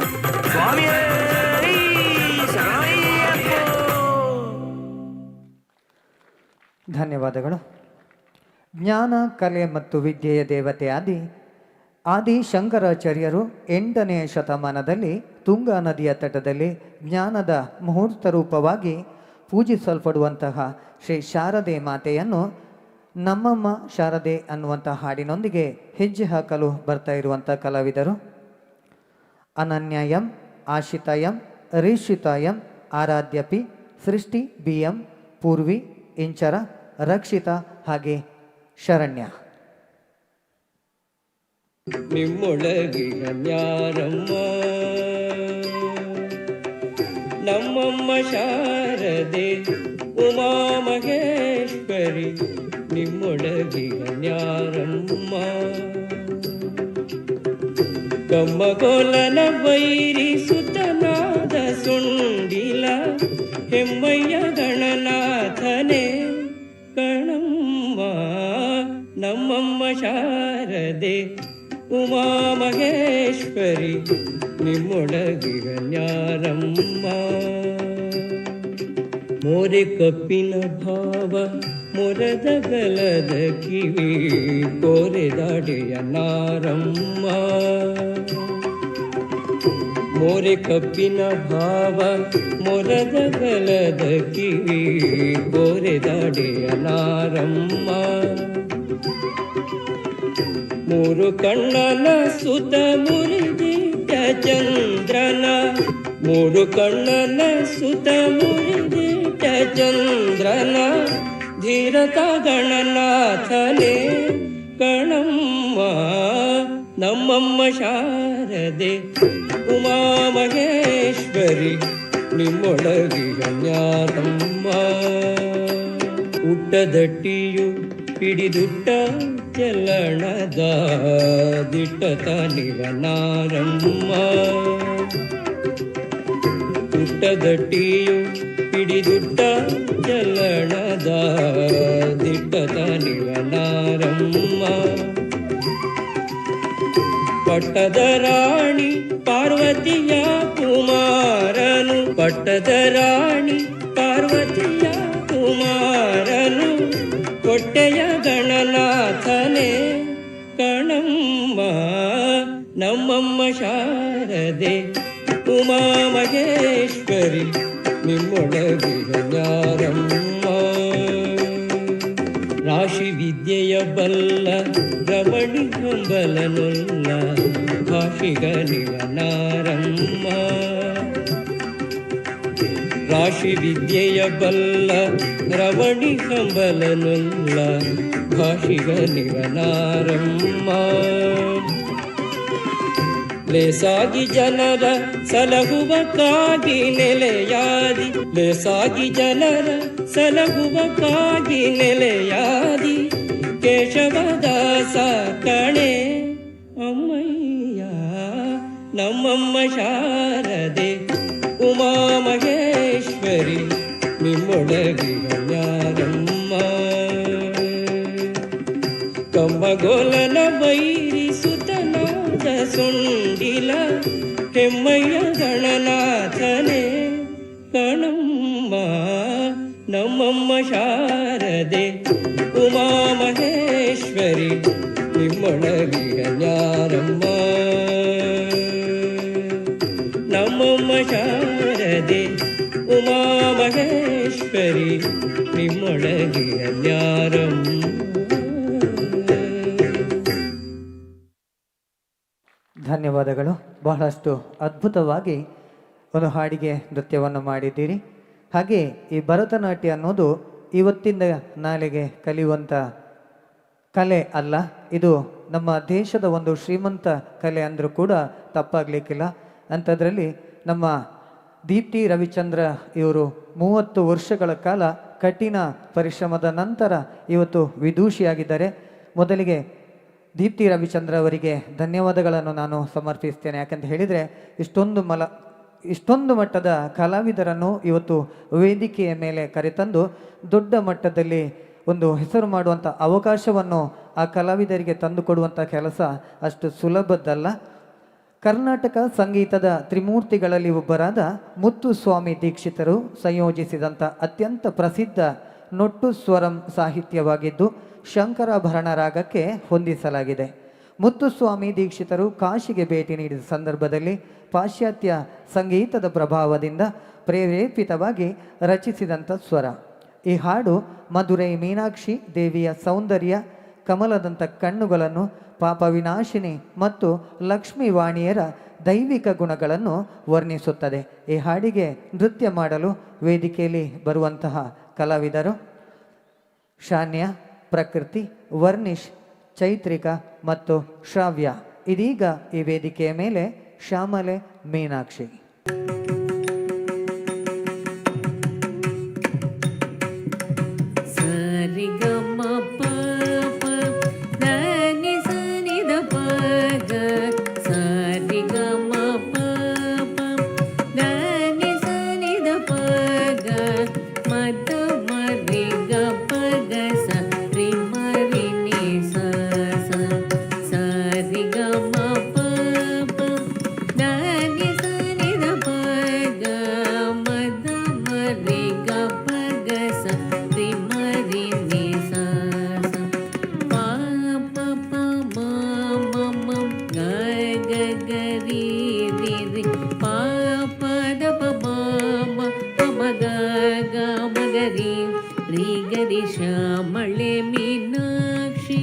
സ്വാമിയേ ಧನ್ಯವಾದಗಳು. ಜ್ಞಾನ, ಕಲೆ ಮತ್ತು ವಿದ್ಯೆಯ ದೇವತೆ ಆದಿ ಶಂಕರಾಚಾರ್ಯರು 8ನೇ ಶತಮಾನದಲ್ಲಿ ತುಂಗಾ ನದಿಯ ತಟದಲ್ಲಿ ಜ್ಞಾನದ ಮುಹೂರ್ತ ರೂಪವಾಗಿ ಪೂಜಿಸಲ್ಪಡುವಂತಹ ಶ್ರೀ ಶಾರದೆ ಮಾತೆಯನ್ನು ನಮ್ಮಮ್ಮ ಶಾರದೆ ಅನ್ನುವಂಥ ಹಾಡಿನೊಂದಿಗೆ ಹೆಜ್ಜೆ ಹಾಕಲು ಬರ್ತಾ ಇರುವಂಥ ಕಲಾವಿದರು ಅನನ್ಯಯಂ, ಆಶಿತಾಯಂ, ರೀಷಿತಾಯಂ, ಆರಾಧ್ಯಪಿ, ಸೃಷ್ಟಿ BM, ಪೂರ್ವಿ, ಇಂಚರ, ರಕ್ಷಿತ ಹಾಗೆ ಶರಣ್ಯ. ನಿಮ್ಮೊಳಗಿನ ನ್ಯಾರಮ್ಮ ನಮ್ಮಮ್ಮ ಶಾರದೆ ಉಮಾ ಮಹೇಶ್ವರಿ ನಿಮ್ಮೊಳಗಿನ ನ್ಯಾರಮ್ಮ ಕಮ್ಮಗೋಲನ ವೈರಿ ಸುತನಾದ ಸುಂಡಿಲ ಹೆಮ್ಮಯ್ಯ ಗಣನಾಥನೇ ಗಣಮ್ಮ ನಮ್ಮಮ್ಮ ಶಾರದೆ ಉಮಾ ಮಹೇಶ್ವರಿ ನಿಮ್ಮೊಳಗಿನ ನ್ಯಾರಮ್ಮ ಮೋರೆ ಕಪ್ಪಿನ ಭಾವ ಮೊರದ ಗಲದ ಕಿವಿ ಕೋರೆದಾಡೆಯ ನಾರಮ್ಮ ಮೋರೆ ಕಪ್ಪಿನ ಭಾವ ಮೊರದ ಗಲದ ಕಿವಿ ಗೋರೆದಾಡೆಯ ನಾರಮ್ಮ ಮೂರು ಕಣ್ಣನ ಸುತ ಮುರಿದಿಟ್ಟ ಚಂದ್ರನ ಮೂರು ಕಣ್ಣನ ಸುತ ಮುರಿದಿಟ್ಟ ಚಂದ್ರನ ಧೀರತ ಗಣನಾಥನೇ ಕಣಮ್ಮ ನಮ್ಮಮ್ಮ ಶಾರದೆ ಉಮಾ ಮಹೇಶ್ವರಿ ನಿಮ್ಮೊಳಗಿಯ ಜ್ಞಾನಮ್ಮ ಹುಟ್ಟದಟ್ಟಿಯು ಹಿಡಿದುಟ್ಟ ಚಲಣದ ದಿಟ್ಟತ ನಿವನಾರಮ್ಮ ಹುಟ್ಟದಟ್ಟಿಯು ಹಿಡಿದುಟ್ಟ ಚಲಣದ ದಿಟ್ಟತ ನಿವನಾರಮ್ಮ ಪಟ್ಟದ ರಾಣಿ ಪಾರ್ವತಿಯ ಕುಮಾರನು ಪಟ್ಟದ ರಾಣಿ ಪಾರ್ವತಿಯ ಕುಮಾರನು ಕೊಟ್ಟೆಯ ಗಣನಾಥನೇ ಕಣಮ್ಮ ನಮ್ಮಮ್ಮ ಶಾರದೆ ಉಮಾ ಮಹೇಶ್ವರಿ ನಿಮ್ಮೊಳಗಿಯ ಜ್ಞಾನಮ್ಮ ರಾಶಿ ವಿದ್ಯೆಯ ಬಲ್ಲ ರಮಣಿ ಹಂಬಲನುಲ್ಲ ಭಾಷಿಗ ನಿವನಾರಮ್ಮ ರಾಶಿ ವಿದ್ಯೆಯ ಬಲ್ಲ ರಮಣಿ ಹಂಬಲನುಲ್ಲ ಭಾಷಿಗ ನಿವನಾರಮ್ಮ ಲೇಸಾಗಿ ಜನರ ಸಲಹುವಕ್ಕಾಗಿ ನೆಲೆಯಾದಿ ಲೇಸಾಗಿ ಜನರ ಸಲಹುವಕ್ಕಾಗಿ ನೆಲೆಯಾದಿ ಕೇಶವದಾಸ ಕಣೆ ಅಮ್ಮಯ್ಯ ನಮ್ಮಮ್ಮ ಶಾರದೆ ಉಮಾ ಮಹೇಶ್ವರಿ ನಿಮ್ಮೊಳಗಿಯ ಜ್ಞಾನಮ್ಮ ಕಮ್ಮಗೋಲನ ಬೈರಿ ಸುತನಾದ ಸುಂಡಿಲ ಕೆಮ್ಮಯ್ಯ ಗಣನಾಥನೇ ಕಣಮ್ಮ ನಮ್ಮಮ್ಮ ಶಾರದೆ ಉಮಾ ಮಹೇಶ್ವರಿ ನಿಮ್ಮೊಳಗಿಯ ಜ್ಞಾನಮ್ಮ ನಮ್ಮಮ್ಮ ಶಾರದೆ ಉಮಾ ಮಹೇಶ್ವರಿ ನಿಮ್ಮೊಳಗಿಯ ಜ್ಞಾನಮ್ಮ. ಧನ್ಯವಾದಗಳು. ಬಹಳಷ್ಟು ಅದ್ಭುತವಾಗಿ ಒಂದು ಹಾಡಿಗೆ ನೃತ್ಯವನ್ನು ಮಾಡಿದ್ದೀರಿ. ಹಾಗೆ ಈ ಭರತನಾಟ್ಯ ಅನ್ನೋದು ಇವತ್ತಿಂದ ನಾಳೆಗೆ ಕಲಿಯುವಂಥ ಕಲೆ ಅಲ್ಲ, ಇದು ನಮ್ಮ ದೇಶದ ಒಂದು ಶ್ರೀಮಂತ ಕಲೆ ಅಂದರೂ ಕೂಡ ತಪ್ಪಾಗಲಿಕ್ಕಿಲ್ಲ. ಅಂಥದ್ರಲ್ಲಿ ನಮ್ಮ ದೀಪ್ತಿ ರವಿಚಂದ್ರ ಇವರು 30 ವರ್ಷಗಳ ಕಾಲ ಕಠಿಣ ಪರಿಶ್ರಮದ ನಂತರ ಇವತ್ತು ವಿದೂಷಿಯಾಗಿದ್ದಾರೆ. ಮೊದಲಿಗೆ ದೀಪ್ತಿ ರವಿಚಂದ್ರ ಅವರಿಗೆ ಧನ್ಯವಾದಗಳನ್ನು ನಾನು ಸಮರ್ಪಿಸ್ತೇನೆ. ಯಾಕಂತ ಹೇಳಿದರೆ ಇಷ್ಟೊಂದು ಮಟ್ಟದ ಕಲಾವಿದರನ್ನು ಇವತ್ತು ವೇದಿಕೆಯ ಮೇಲೆ ಕರೆತಂದು ದೊಡ್ಡ ಮಟ್ಟದಲ್ಲಿ ಒಂದು ಹೆಸರು ಮಾಡುವಂಥ ಅವಕಾಶವನ್ನು ಆ ಕಲಾವಿದರಿಗೆ ತಂದುಕೊಡುವಂಥ ಕೆಲಸ ಅಷ್ಟು ಸುಲಭದ್ದಲ್ಲ. ಕರ್ನಾಟಕ ಸಂಗೀತದ ತ್ರಿಮೂರ್ತಿಗಳಲ್ಲಿ ಒಬ್ಬರಾದ ಮುತ್ತುಸ್ವಾಮಿ ದೀಕ್ಷಿತರು ಸಂಯೋಜಿಸಿದಂಥ ಅತ್ಯಂತ ಪ್ರಸಿದ್ಧ ನೊಟ್ಟು ಸ್ವರಂ ಸಾಹಿತ್ಯವಾಗಿದ್ದು ಶಂಕರಾಭರಣ ರಾಗಕ್ಕೆ ಹೊಂದಿಸಲಾಗಿದೆ. ಮುತ್ತುಸ್ವಾಮಿ ದೀಕ್ಷಿತರು ಕಾಶಿಗೆ ಭೇಟಿ ನೀಡಿದ ಸಂದರ್ಭದಲ್ಲಿ ಪಾಶ್ಚಾತ್ಯ ಸಂಗೀತದ ಪ್ರಭಾವದಿಂದ ಪ್ರೇರೇಪಿತವಾಗಿ ರಚಿಸಿದಂಥ ಸ್ವರ. ಈ ಹಾಡು ಮಧುರೈ ಮೀನಾಕ್ಷಿ ದೇವಿಯ ಸೌಂದರ್ಯ, ಕಮಲದಂಥ ಕಣ್ಣುಗಳನ್ನು, ಪಾಪ ವಿನಾಶಿನಿ ಮತ್ತು ಲಕ್ಷ್ಮೀ ವಾಣಿಯರ ದೈವಿಕ ಗುಣಗಳನ್ನು ವರ್ಣಿಸುತ್ತದೆ. ಈ ಹಾಡಿಗೆ ನೃತ್ಯ ಮಾಡಲು ವೇದಿಕೆಯಲ್ಲಿ ಬರುವಂತಹ ಕಲಾವಿದರು ಶಾನ್ಯ, ಪ್ರಕೃತಿ, ವರ್ಣಿಶ್, ಚೈತ್ರಿಕಾ ಮತ್ತು ಶ್ರಾವ್ಯ. ಇದೀಗ ಈ ವೇದಿಕೆಯ ಮೇಲೆ ಶ್ಯಾಮಲೆ, ಮೀನಾಕ್ಷಿ. pa श्यामळे मीनाक्षी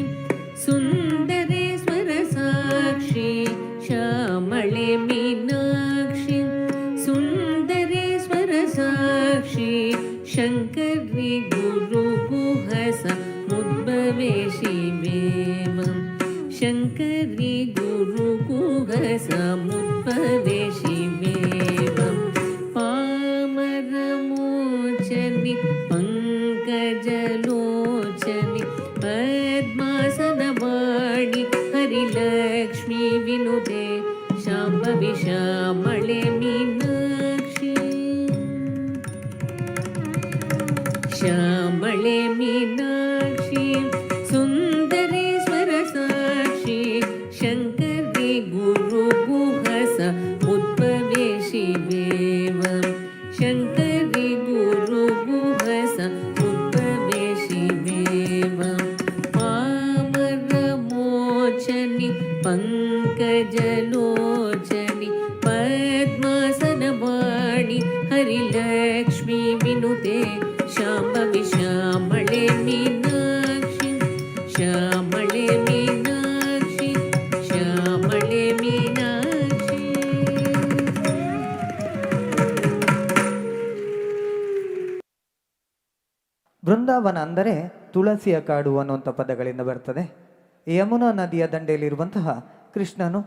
सुन्दरेश्वर साक्षी श्यामळे मीनाक्षी सुन्दरेश्वर साक्षी शङ्करी गुरुगुहस मुद्भवे शिवेवं शङ्करी गुरुगुहस मुद्भवे शिवेवं पामरमोचनि पङ्कजलोचनि पद्मासनवाणि हरिलक्ष्मी विनुते शाम्भवी श्यामळे मीनाक्षी श्यामळे मीनाक्षी सुन्दरेश्वर साक्षी शङ्करी गुरुगुहस मुद्भवे शिवेवं शङ्करी गुरुगुहस मुद्भवे शिवेवं पामरमोचनि पङ्कजलोचनि पद्मासनवाणि हरिलक्ष्मी विनुते शाम्भवी श्यामळे मीनाक्षी श्यामळे मीनाक्षी श्यामळे मीनाक्षी ಬೃಂದಾವನ ಅಂದರೆ ತುಳಸಿಯ ಕಾಡು ಅನ್ನುವಂಥ ಪದಗಳಿಂದ ಬರ್ತದೆ. ಯಮುನಾ ನದಿಯ ದಂಡೆಯಲ್ಲಿರುವಂತಹ ಕೃಷ್ಣನು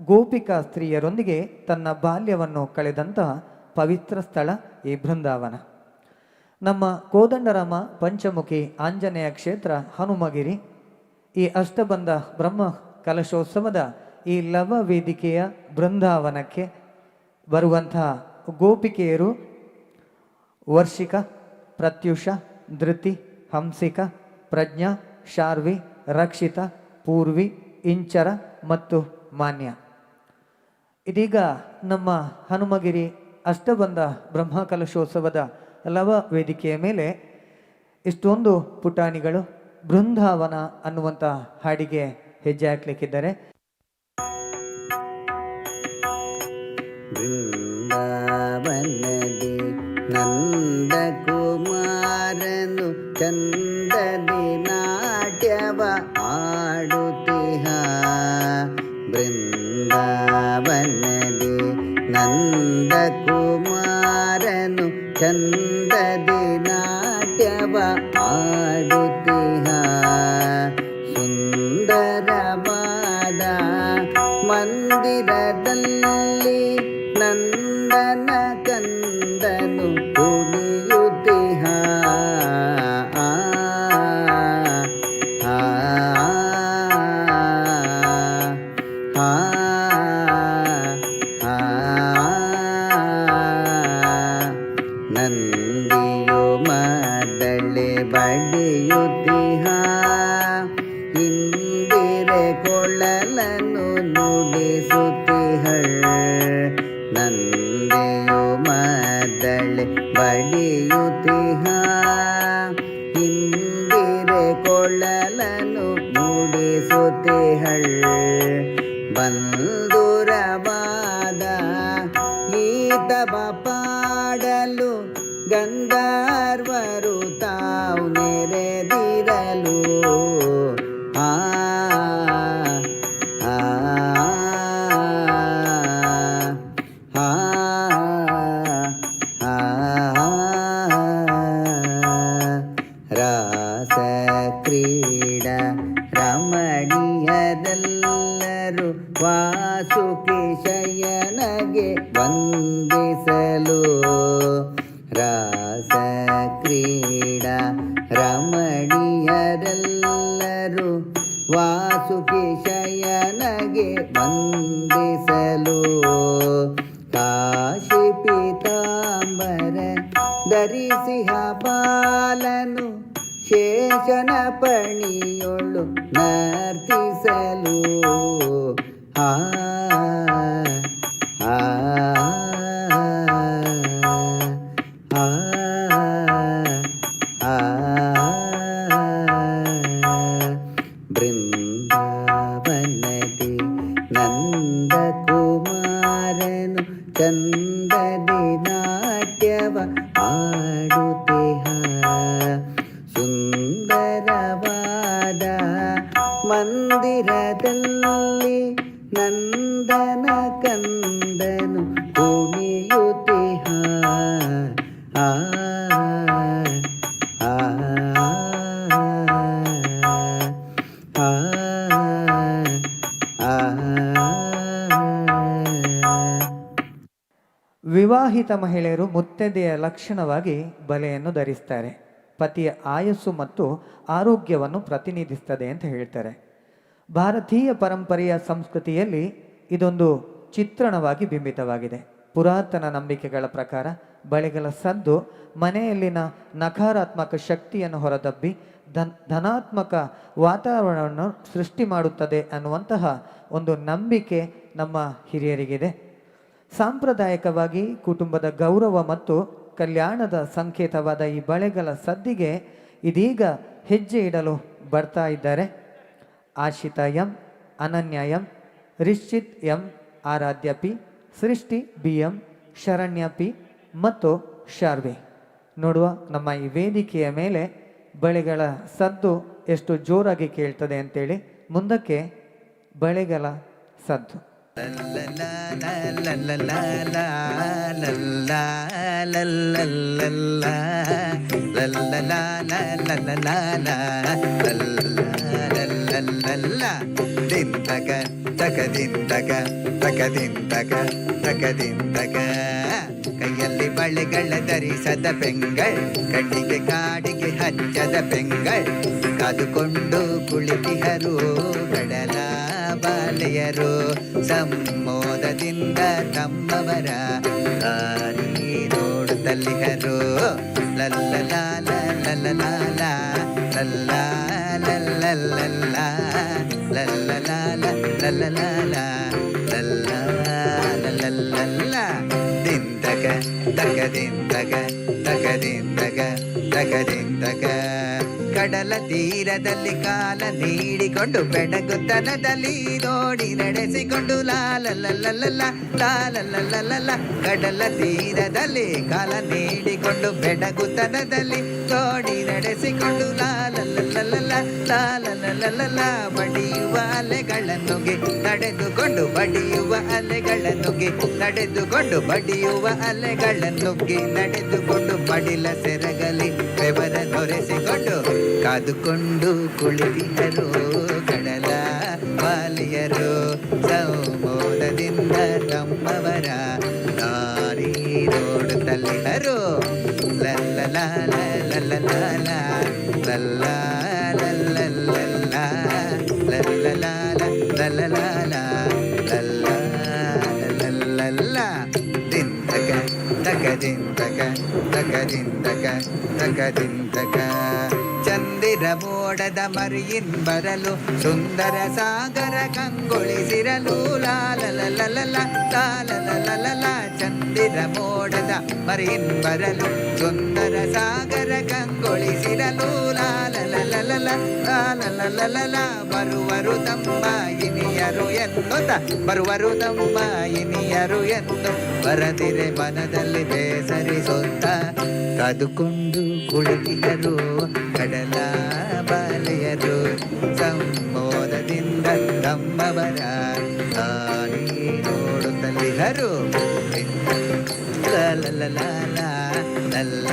ಗೋಪಿಕಾ ಸ್ತ್ರೀಯರೊಂದಿಗೆ ತನ್ನ ಬಾಲ್ಯವನ್ನು ಕಳೆದಂತಹ ಪವಿತ್ರ ಸ್ಥಳ ಈ ಬೃಂದಾವನ. ನಮ್ಮ ಕೋದಂಡರಾಮ ಪಂಚಮುಖಿ ಆಂಜನೇಯ ಕ್ಷೇತ್ರ ಹನುಮಗಿರಿ ಈ ಅಷ್ಟಬಂಧ ಬ್ರಹ್ಮ ಕಲಶೋತ್ಸವದ ಈ ಲವ ವೇದಿಕೆಯ ಬೃಂದಾವನಕ್ಕೆ ಬರುವಂತಹ ಗೋಪಿಕೆಯರು ವರ್ಷಿಕ, ಪ್ರತ್ಯುಷ, ಧೃತಿ, ಹಂಸಿಕ, ಪ್ರಜ್ಞಾ, ಶಾರ್ವಿ, ರಕ್ಷಿತ, ಪೂರ್ವಿ, ಇಂಚರ ಮತ್ತು ಮಾನ್ಯ. ಇದೀಗ ನಮ್ಮ ಹನುಮಗಿರಿ ಅಷ್ಟಬಂಧ ಬ್ರಹ್ಮ ಕಲಶೋತ್ಸವದ ಲವ ವೇದಿಕೆಯ ಮೇಲೆ ಇಷ್ಟೊಂದು ಪುಟಾಣಿಗಳು ಬೃಂದಾವನ ಅನ್ನುವಂಥ ಹಾಡಿಗೆ ಹೆಜ್ಜೆ ಹಾಕ್ಲಿಕ್ಕಿದ್ದಾರೆ. ಬೃಂದಾವನದಿ ನಂದಕುಮಾರನು ಚಂದದಿ ನಾಟ್ಯವ ಆಡುತ್ತಿಹ ಬೃಂದಾವನದಿ ನಂದಕುಮಾರನು ಚಂದದಿ ನಾಟ್ಯವ ಆಡುತ್ತಿಹ ಸುಂದರವಾದ ಮಂದಿರದಲ್ಲಿ ನಂದನ ಕಂದನು ಕುಣಿಯುತ್ತಿಹ ನಂದಿಯು ಮದಳೆ ಬಡಿಯುತ್ತಿಹ ಇಂದಿರೆ ಕೊಳಲನ್ನು ನುಡಿಸುತ್ತಿಹಳ್ ನಂದಿಯು ಮದಳೆ ಬಡಿಯುತ್ತಿಹ ಇಂದಿರೆ ಕೊಳಲನ್ನು ನುಡಿಸುತ್ತಿಹಳ್ ಬಂಧುರವಾದ ಗೀತವ ಪಾಡಲು ಗಂಧರ್ವರು ತಾವು ನೆರೆದಿರಲು ಆ ಆ ಆ ರಾಸ ಕ್ರೀಡಾ ರಮಣೀಯರೆಲ್ಲರೂ ವಾಸುಕಿ ಶಯನಗೆ ವಂದಿಸಲು ರಾಸ ಕ್ರೀಡಾ ರಮಣೀಯರೆಲ್ಲರೂ ವಾಸುಕಿ ಶಯನಗೆ ವಂದಿಸಲು ಕಾಶಿ ಪೀತಾಂಬರ ಧರಿಸಿಹ ಬಾಲನು ಶೇಷನ ಪಣಿಯೊಳು ನರ್ತಿಸಲು ಆ ಆ ಆ ಆ ಬೃಂದಾವನದಿ ನಂದಕುಮಾರನು ಚಂದದಿ ನಾಟ್ಯವ ಆಡುತ್ತಿಹ ಸುಂದರವಾದ ನಂದನ ಕಂದನು ಕುಣಿಯುತ್ತಿಹ ಆ ಆ ಆ ಆ ವಿವಾಹಿತ ಮಹಿಳೆಯರು ಮುತ್ತೈದೆಯ ಲಕ್ಷಣವಾಗಿ ಬಲೆಯನ್ನು ಧರಿಸ್ತಾರೆ. ಪತಿಯ ಆಯಸ್ಸು ಮತ್ತು ಆರೋಗ್ಯವನ್ನು ಪ್ರತಿನಿಧಿಸ್ತದೆ ಅಂತ ಹೇಳ್ತಾರೆ. ಭಾರತೀಯ ಪರಂಪರೆಯ ಸಂಸ್ಕೃತಿಯಲ್ಲಿ ಇದೊಂದು ಚಿತ್ರಣವಾಗಿ ಬಿಂಬಿತವಾಗಿದೆ. ಪುರಾತನ ನಂಬಿಕೆಗಳ ಪ್ರಕಾರ ಬಳೆಗಳ ಸದ್ದು ಮನೆಯಲ್ಲಿನ ನಕಾರಾತ್ಮಕ ಶಕ್ತಿಯನ್ನು ಹೊರದಬ್ಬಿ ಧನಾತ್ಮಕ ವಾತಾವರಣವನ್ನು ಸೃಷ್ಟಿ ಮಾಡುತ್ತದೆ ಅನ್ನುವಂತಹ ಒಂದು ನಂಬಿಕೆ ನಮ್ಮ ಹಿರಿಯರಿಗಿದೆ. ಸಾಂಪ್ರದಾಯಿಕವಾಗಿ ಕುಟುಂಬದ ಗೌರವ ಮತ್ತು ಕಲ್ಯಾಣದ ಸಂಕೇತವಾದ ಈ ಬಳೆಗಳ ಸದ್ದಿಗೆ ಇದೀಗ ಹೆಜ್ಜೆ ಇಡಲು ಬರ್ತಾ ಇದ್ದಾರೆ. ಆಶಿತಾ ಎಂ, ಅನನ್ಯ ಎಂ, ರಿಶ್ಚಿತ್ ಎಂ, ಆರಾಧ್ಯ ಪಿ, ಸೃಷ್ಟಿ ಬಿ ಎಂ, ಶರಣ್ಯ ಪಿ ಮತ್ತು ಶಾರ್ವಿ. ನೋಡುವ ನಮ್ಮ ಈ ವೇದಿಕೆಯ ಮೇಲೆ ಬಳೆಗಳ ಸದ್ದು ಎಷ್ಟು ಜೋರಾಗಿ ಕೇಳ್ತದೆ ಅಂತೇಳಿ. ಮುಂದಕ್ಕೆ ಬಳೆಗಳ ಸದ್ದು. ದಿಂದಗ ತಗ ದಿಂದಗ ತಗ ದಿಂದಗ ತಗ ದಿಂದಗ ಕೈಯಲ್ಲಿ ಬಳೆಗಳ ಧರಿಸದ ಪೆಂಗಳ್, ಕಣ್ಣಿಗೆ ಕಾಡಿಗೆ ಹಚ್ಚದ ಪೆಂಗಳ್, ಕಾದುಕೊಂಡು ಕುಳಿತಿಹರು ಕಡಲ ಬಾಲೆಯರು, ಸಂಮೋದದಿಂದ ತಮ್ಮವರ ದಾರಿ ನೋಡುತ್ತಲಿಹರು. ಲಲ್ಲಲಾಲ ಲಲ್ಲಲಾಲ ಲಲ್ಲ ಲಲ್ಲಲ್ಲ ಲಲ್ಲಲಾಲ ಲಲ್ಲಲಾಲ ಲಲ್ಲ ದಿಂದಗ ತಗದಿಂದಗ ತಗದಿಂದಗ ತಗದಿಂದಗ ಕಡಲ ತೀರದಲ್ಲಿ ಕಾಲ ನೀಡಿಕೊಂಡು ಬೆಡಗುತನದಲ್ಲಿ ನೋಡಿ ನಡೆಸಿಕೊಂಡು ಲಾಲಲ್ಲಲ್ಲ ಲಾಲಲ್ಲಲ್ಲ ಕಡಲ ತೀರದಲ್ಲಿ ಕಾಲ ನೀಡಿಕೊಂಡು ಬೆಡಗುತನದಲ್ಲಿ ನೋಡಿ ನಡೆಸಿಕೊಂಡು ಲಾಲಲ್ಲಲ್ಲ ಲಾಲಲ್ಲಲ್ಲ ಬಡಿಯುವ ಅಲೆಗಳನ್ನುಗೆ ನಡೆದುಕೊಂಡು ಬಡಿಯುವ ಅಲೆಗಳನ್ನುಗೆ ನಡೆದುಕೊಂಡು ಬಡಿಯುವ ಅಲೆಗಳನ್ನುಗೆ ನಡೆದುಕೊಂಡು ಮಡಿಲ ಸೆರಗಲಿ ಬೆವರ ನೊರೆಸಿಕೊಂಡು ಕಾದುಕೊಂಡು ಕುಳಿತಿಹರು ಕಡಲ ಬಾಲಿಯರು, ಸಂಮೋದದಿಂದ ತಮ್ಮವರ ದಾರಿ ನೋಡುತ್ತಲಿಹರು. ಲಲ್ಲಲಾಲ ಲಲ್ಲಲಾಲ ಲಲ್ಲ ಲಲ್ಲಲ್ಲ ಲಲ್ಲಲಾಲ ಲಲ್ಲಲಾಲ ಲಲ್ಲ ದಿಂದಗ ತಗದಿಂದಗ ತಗದಿಂದಗ ತಗದಿಂದಗ ಚಂದಿರ ಮೋಡದ ಮರಿಯಿನ್ ಬರಲು ಸುಂದರ ಸಾಗರ ಕಂಗೊಳಿಸಿರಲು ಲಾಲಲಲಲ ಲಾಲಲಲಲ ಚಂದಿರ ಮೋಡದ ಮರಿಯಿನ್ ಬರಲು ಸುಂದರ ಸಾಗರ ಕಂಗೊಳಿಸಿರಲು ಲಾಲಲಲಲ ಲಾಲಲಲಲ ಬರುವರು ತಮ್ಮ ಇನಿಯರು ಎನ್ನುತ್ತ ಬರುವರು ತಮ್ಮ ಇನಿಯರು ಎಂದು ಬರದಿರೆ ಮನದಲ್ಲಿ ಬೇಸರಿಸುತ್ತ ಕಾದುಕೊಂಡು ಕುಳಿತಿಹರು ಕಡಲ ಬಾಲೆಯರು, ಸಂಮೋದದಿಂದ ತಮ್ಮವರ ದಾರಿ ನೋಡುತ್ತಲಿಹರು. ಲಲ್ಲಲಾಲ ಲಲ್ಲ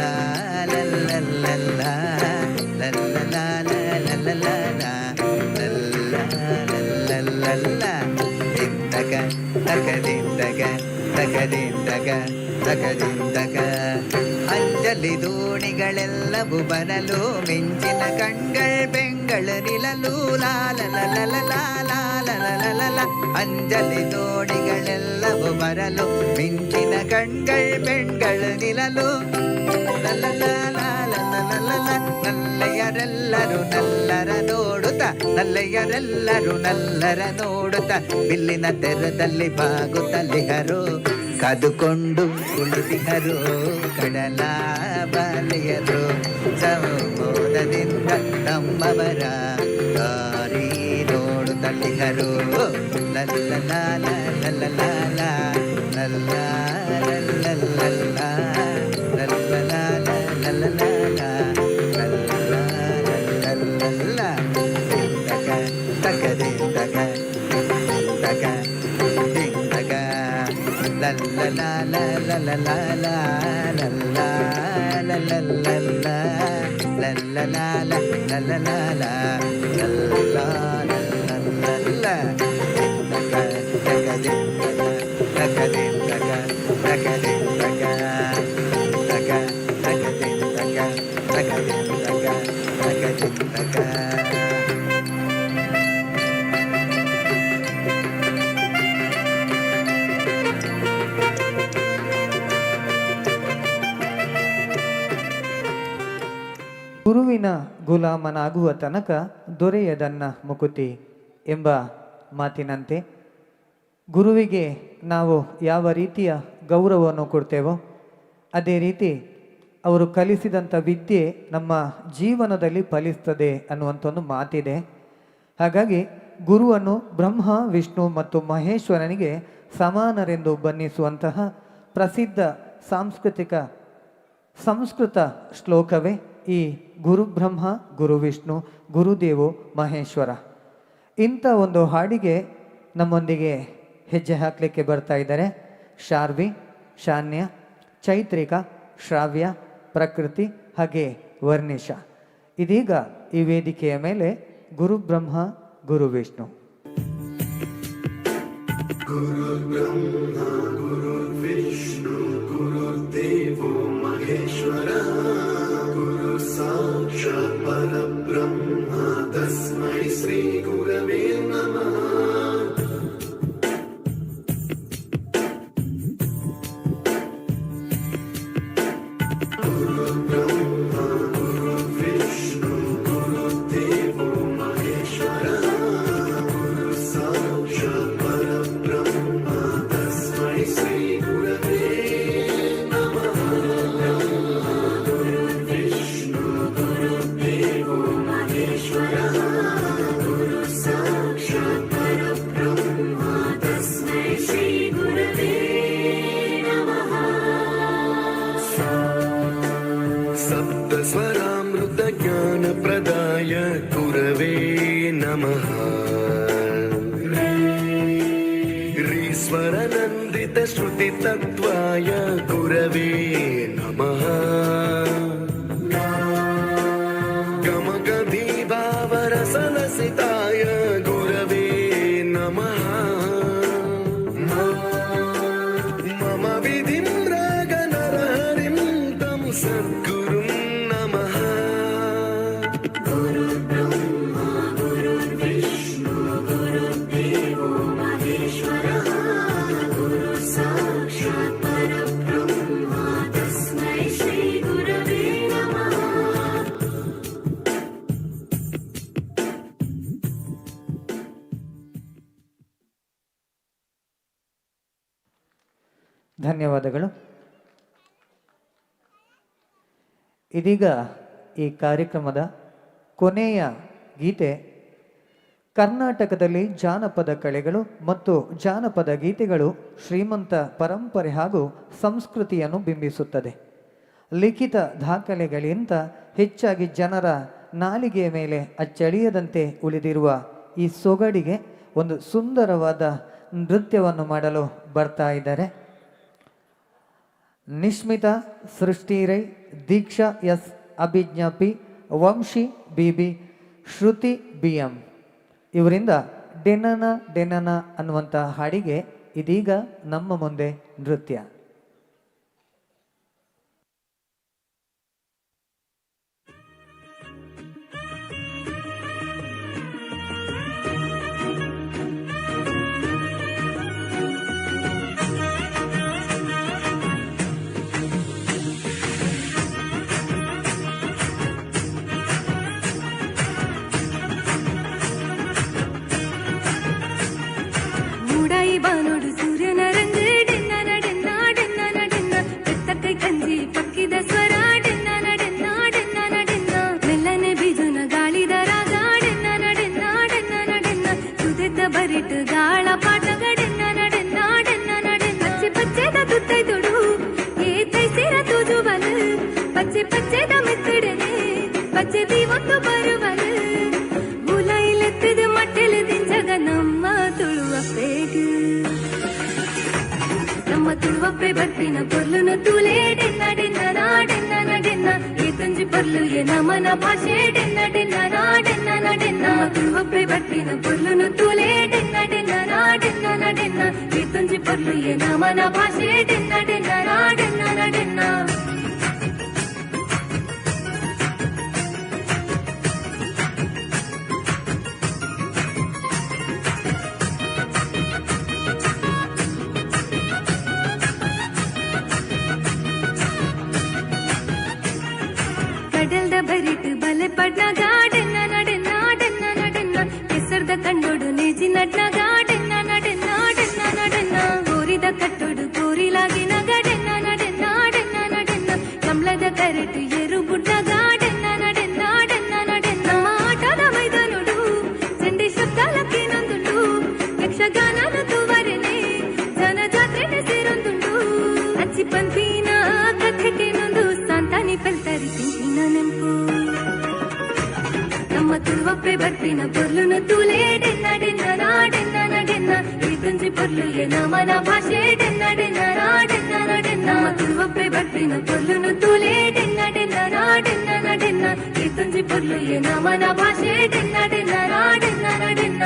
ಲಲ್ಲಲ್ಲ ಲಲ್ಲಲಾಲ ಲಲ್ಲಲಾಲ ಲಲ್ಲ ದಿಂದಗ ತಗದಿಂದಗ ತಗದಿಂದಗ ತಗದಿಂದಗ ಅಂಜಲಿ ದೋಣಿಗಳೆಲ್ಲವೂ ಬರಲು ಮಿಂಚಿನ ಕಣ್ಗಳ್ ಬೆಂಗಳು ನಿಲ್ಲಲು ಲಾಲಲಲಲ ಅಂಜಲಿ ದೋಣಿಗಳೆಲ್ಲವೂ ಬರಲು ಮಿಂಚಿನ ಕಣ್ಗಳ್ ಬೆಂಗಳು ನಿಲ್ಲಲು ನಲ್ಲೆಯರೆಲ್ಲರೂ ನಲ್ಲರ ನೋಡುತ್ತ ನಲ್ಲೆಯರೆಲ್ಲರೂ ನಲ್ಲರ ನೋಡುತ್ತ ಬಿಲ್ಲಿನ ತೆರದಲ್ಲಿ ಬಾಗುತ್ತಲಿಹರು ಕಾದುಕೊಂಡು ಕುಳಿತಿಹರು ಕಡಲ ಬಾಲೆಯರು, ಸಂಮೋದದಿಂದ ತಮ್ಮವರ ದಾರಿ ನೋಡುತ್ತಲಿಹರು. ಲಲ್ಲಲಾಲ ಲಲ್ಲಲಾಲ ಲಲ್ಲ ಲಲ್ಲಲ್ಲ ಲಲ್ಲಲಾಲ ಲಲ್ಲಲಾಲ ಲಲ್ಲ ಲಲ್ಲಲ್ಲ ತಗದಿಂದಗ ಗುರುವಿನ ಗುಲಾಮನಾಗುವ ತನಕ ದೊರೆಯದನ್ನ ಮುಕುತಿ ಎಂಬ ಮಾತಿನಂತೆ ಗುರುವಿಗೆ ನಾವು ಯಾವ ರೀತಿಯ ಗೌರವವನ್ನು ಕೊಡ್ತೇವೋ ಅದೇ ರೀತಿ ಅವರು ಕಲಿಸಿದಂಥ ವಿದ್ಯೆ ನಮ್ಮ ಜೀವನದಲ್ಲಿ ಫಲಿಸ್ತದೆ ಅನ್ನುವಂಥ ಒಂದು ಮಾತಿದೆ. ಹಾಗಾಗಿ ಗುರುವನ್ನು ಬ್ರಹ್ಮ ವಿಷ್ಣು ಮತ್ತು ಮಹೇಶ್ವರನಿಗೆ ಸಮಾನರೆಂದು ಬಣ್ಣಿಸುವಂತಹ ಪ್ರಸಿದ್ಧ ಸಂಸ್ಕೃತ ಶ್ಲೋಕವೇ ಈ ಗುರು ಬ್ರಹ್ಮ ಗುರು ವಿಷ್ಣು ಗುರುದೇವೋ ಮಹೇಶ್ವರ. ಇಂಥ ಒಂದು ಹಾಡಿಗೆ ನಮ್ಮೊಂದಿಗೆ ಹೆಜ್ಜೆ ಹಾಕಲಿಕ್ಕೆ ಬರ್ತಾ ಇದ್ದಾರೆ ಶಾರ್ವಿ, ಶಾನ್ಯ, ಚೈತ್ರಿಕ, ಶ್ರಾವ್ಯ, ಪ್ರಕೃತಿ ಹಾಗೆ ವರ್ಣಿಷ. ಇದೀಗ ಈ ವೇದಿಕೆಯ ಮೇಲೆ ಗುರು ಬ್ರಹ್ಮ ಗುರು ವಿಷ್ಣು. ಗುರು ಬ್ರಹ್ಮ ಗುರು ವಿಷ್ಣು ಗುರುದೇವೋ ಮಹೇಶ್ವರ ಗುರು ಸಾಕ್ಷಾತ್ ಪರಬ್ರಹ್ಮ ತಸ್ಮೈ ಶ್ರೀ ಗುರವೇ ನಮಃ. ಗುರು ಬ್ರಹ್ಮ ಗುರು ವಿಷ್ಣು ಗುರುದೇವೋ ಮಹೇಶ್ವರ ಗುರು ಸಾಕ್ಷಾತ್ ಪರಬ್ರಹ್ಮ ತಸ್ಮೈ ಶ್ರೀ ಗುರವೇ ನಮಃ. ಗುರು ವಿಷ್ಣು ಗುರುದೇವೋ ಮಹೇಶ್ವರ ಗುರು ಸಾಕ್ಷಾತ್ ಪರಬ್ರಹ್ಮ ತಸ್ಮೈ ಶ್ರೀ ಗುರವೇ ನಮಃ. ಸಪ್ತ ಸ್ವರಾಮೃತ ಜ್ಞಾನ ಪ್ರದಾಯ ಗುರವೇ ನಮಃ. ಸ್ವರನಂದಿತ ಶ್ರುತಿ ತತ್ವಾಯ ಗುರವೇ ನಮಃ. ಗಮಗಭೀಭಾವರಸಲಸಿತಾಯ ಗುರವೇ ನಮಃ. ಮಮ ವಿಧಿಂ ರಾಗನರಹರಿಂ ತಂ ಸದ್ಗುರುಂ ನಮಃ. ಗುರು ಬ್ರಹ್ಮ ಗುರು ವಿಷ್ಣು ಗುರುದೇವೋ ಮಹೇಶ್ವರ ಗುರು ಸಾಕ್ಷಾತ್ ಪರಬ್ರಹ್ಮ ತಸ್ಮೈ ಶ್ರೀ ಗುರವೇ ನಮಃ. ಧನ್ಯವಾದಗಳು. ಇದೀಗ ಈ ಕಾರ್ಯಕ್ರಮದ ಕೊನೆಯ ಗೀತೆ ಕರ್ನಾಟಕದಲ್ಲಿ ಜಾನಪದ ಕಲೆಗಳು ಮತ್ತು ಜಾನಪದ ಗೀತೆಗಳು ಶ್ರೀಮಂತ ಪರಂಪರೆ ಹಾಗೂ ಸಂಸ್ಕೃತಿಯನ್ನು ಬಿಂಬಿಸುತ್ತದೆ. ಲಿಖಿತ ದಾಖಲೆಗಳಿಗಿಂತ ಹೆಚ್ಚಾಗಿ ಜನರ ನಾಲಿಗೆಯ ಮೇಲೆ ಅಚ್ಚಳಿಯದಂತೆ ಉಳಿದಿರುವ ಈ ಸೊಗಡಿಗೆ ಒಂದು ಸುಂದರವಾದ ನೃತ್ಯವನ್ನು ಮಾಡಲು ಬರ್ತಾ ಇದ್ದಾರೆ ನಿಶ್ಮಿತಾ ಸೃಷ್ಟಿರೈ, ದೀಕ್ಷಾ ಎಸ್, ಅಭಿಜ್ಞಾ ಪಿ, ವಂಶಿ ಬಿಬಿ, ಶ್ರುತಿ BM ಇವರಿಂದ ಡೆನನ ಡೆನನ ಅನ್ನುವಂಥ ಹಾಡಿಗೆ ಇದೀಗ ನಮ್ಮ ಮುಂದೆ ನೃತ್ಯ. ಬಾನೋಡು ಸೂರ್ಯನ ರಂಗ ಡೆನ್ನನ ಡೆನ್ನ ಡೆನ್ನನ ಡೆನ್ನ ಬೆತ್ತಕ್ಕೈ ಕಂಜಿ ಪಕ್ಕಿದ ಸ್ವರ ಡೆನ್ನನ ಡೆನ್ನ ಡೆನ್ನನ ಡೆನ್ನ ಮೆಲ್ಲನೆ ಬಿಜುನ ಗಾಳಿದ ರಾಗ ಡೆನ್ನನ ಡೆನ್ನ ಡೆನ್ನನ ಡೆನ್ನ ಸುದೆದ್ದ ಬರಿಟ್ ಗಾಳ ಪಾಠಗ ಡೆನ್ನನ ಡೆನ್ನ ಡೆನ್ನನ ಡೆನ್ನ ಪಚ್ಚೆ ಪಚ್ಚೆದ ತುತ್ತೈ ತೊಡು ಏತೈ ಸೇರ ತೂಜುವಲು ಪಚ್ಚೆ ಪಚ್ಚೆದ ಮೆತ್ತಡೆನೆ ಪಚ್ಚೆ ದೀವತ್ತು ಬರುವಲು ಮುಲೈಲೆತ್ತಿದ ಮಟ್ಟೆಲೆ ದಿಂಜಗ ನಮ್ಮ ತುಳುವ ಪೇಟು ನಮ್ಮ ನಮ್ಮ ತುಳುವಪ್ಪೆ ಬರ್ಪಿನ ಪೊರ್ಲುನು ತೂಲೆ ಡೆನ್ನ ಡೆನ್ನ ನಾಡೆನ್ನ ನಡೆನ್ನ ಈ ತುಂಜಿ ಪೊರ್ಲು ಎ ನಮನ ಭಾಷೆ ಡೆನ್ನ ಡೆನ್ನ ನಾಡೆನ್ನ ನಡೆನ್ನ ನಮ್ಮ ತುಳುವಪ್ಪೆ ಬರ್ಪಿನ ಪೊರ್ಲುನು ತೂಲೆ ಡೆನ್ನ ಡೆನ್ನ ನಾಡೆನ್ನ ನಡೆನ್ನ ಈ ತುಂಜಿ ಪೊರ್ಲು ಎ ನಮನ ಭಾಷೆ ಡೆನ್ನ ಡೆನ್ನ ನಾಡೆನ್ನ ನಡೆನ್ನ ಕಡಲ್ದ ಬರಿಟ್ ಬಲೆ ಪಡ್ನ ಗಾಡೆನ್ನ ನಡೆನ್ನ ಡೆನ್ನ ನಡೆನ್ನ ಕೆಸರ್ದ ಕಂಡೋಡು ನೇಜಿ ನಡ್ನ ಗಾಡೆನ್ನ ನಡೆನ್ನ ಡೆನ್ನ ನಡೆನ್ನ ಗೋರಿದ ಕಟ್ಟೋಡು ಕೋರಿಲಾಗಿನ ಗಡೆನ್ನ ನಡೆನ್ನ ಡೆನ್ನ ನಡೆನ್ನ ಕಮಲದ ಕರೆಟು ಏರು ಬುಡ್ಡ ಗಾಡೆನ್ನ ನಡೆನ್ನ ಡೆನ್ನ ನಡೆನ್ನ ಆಟದ ಮೈದಾನೋಡು ಚಂಡಿ ಶಬ್ದಾಲಕ್ಕೆ ನೊಂದುಂಡು ಯಕ್ಷಗಾನನ ತೂವರೆನೆ ಜನ ಜಾತ್ರೆನೆ ಸೇರೊಂದುಂಡು ಅಚ್ಚಿ ಪಂಪಿನ ಕಥೆಗೆ ನೊಂದು ಸಂತಾನಿ ಪೆಲ್ತರಿ ತಿಂಪಿನ ನೆಂಪು ನಮ್ಮ ತುಳುವಪ್ಪೆ ಬರ್ಪಿನ ಪೊರ್ಲುನು ತೂಲೆ ಡೆನ್ನ ಡೆನ್ನ ನಾಡೆನ್ನ ನಡೆನ್ನ ಈ ತುಂಜಿ ಪೊರ್ಲು ಎ ನಮನ ಭಾಷೆ ಡೆನ್ನ ಡೆನ್ನ ನಾಡೆನ್ನ ನಡೆನ್ನ ನಮ್ಮ ತುಳುವಪ್ಪೆ ಬರ್ಪಿನ ಪೊರ್ಲುನು ತೂಲೆ ಡೆನ್ನ ಡೆನ್ನ ನಾಡೆನ್ನ ನಡೆನ್ನ ಈ ತುಂಜಿ ಪೊರ್ಲು ಎ ನಮನ ಭಾಷೆ ಡೆನ್ನ ಡೆನ್ನ ನಾಡೆನ್ನ ನಡೆನ್ನ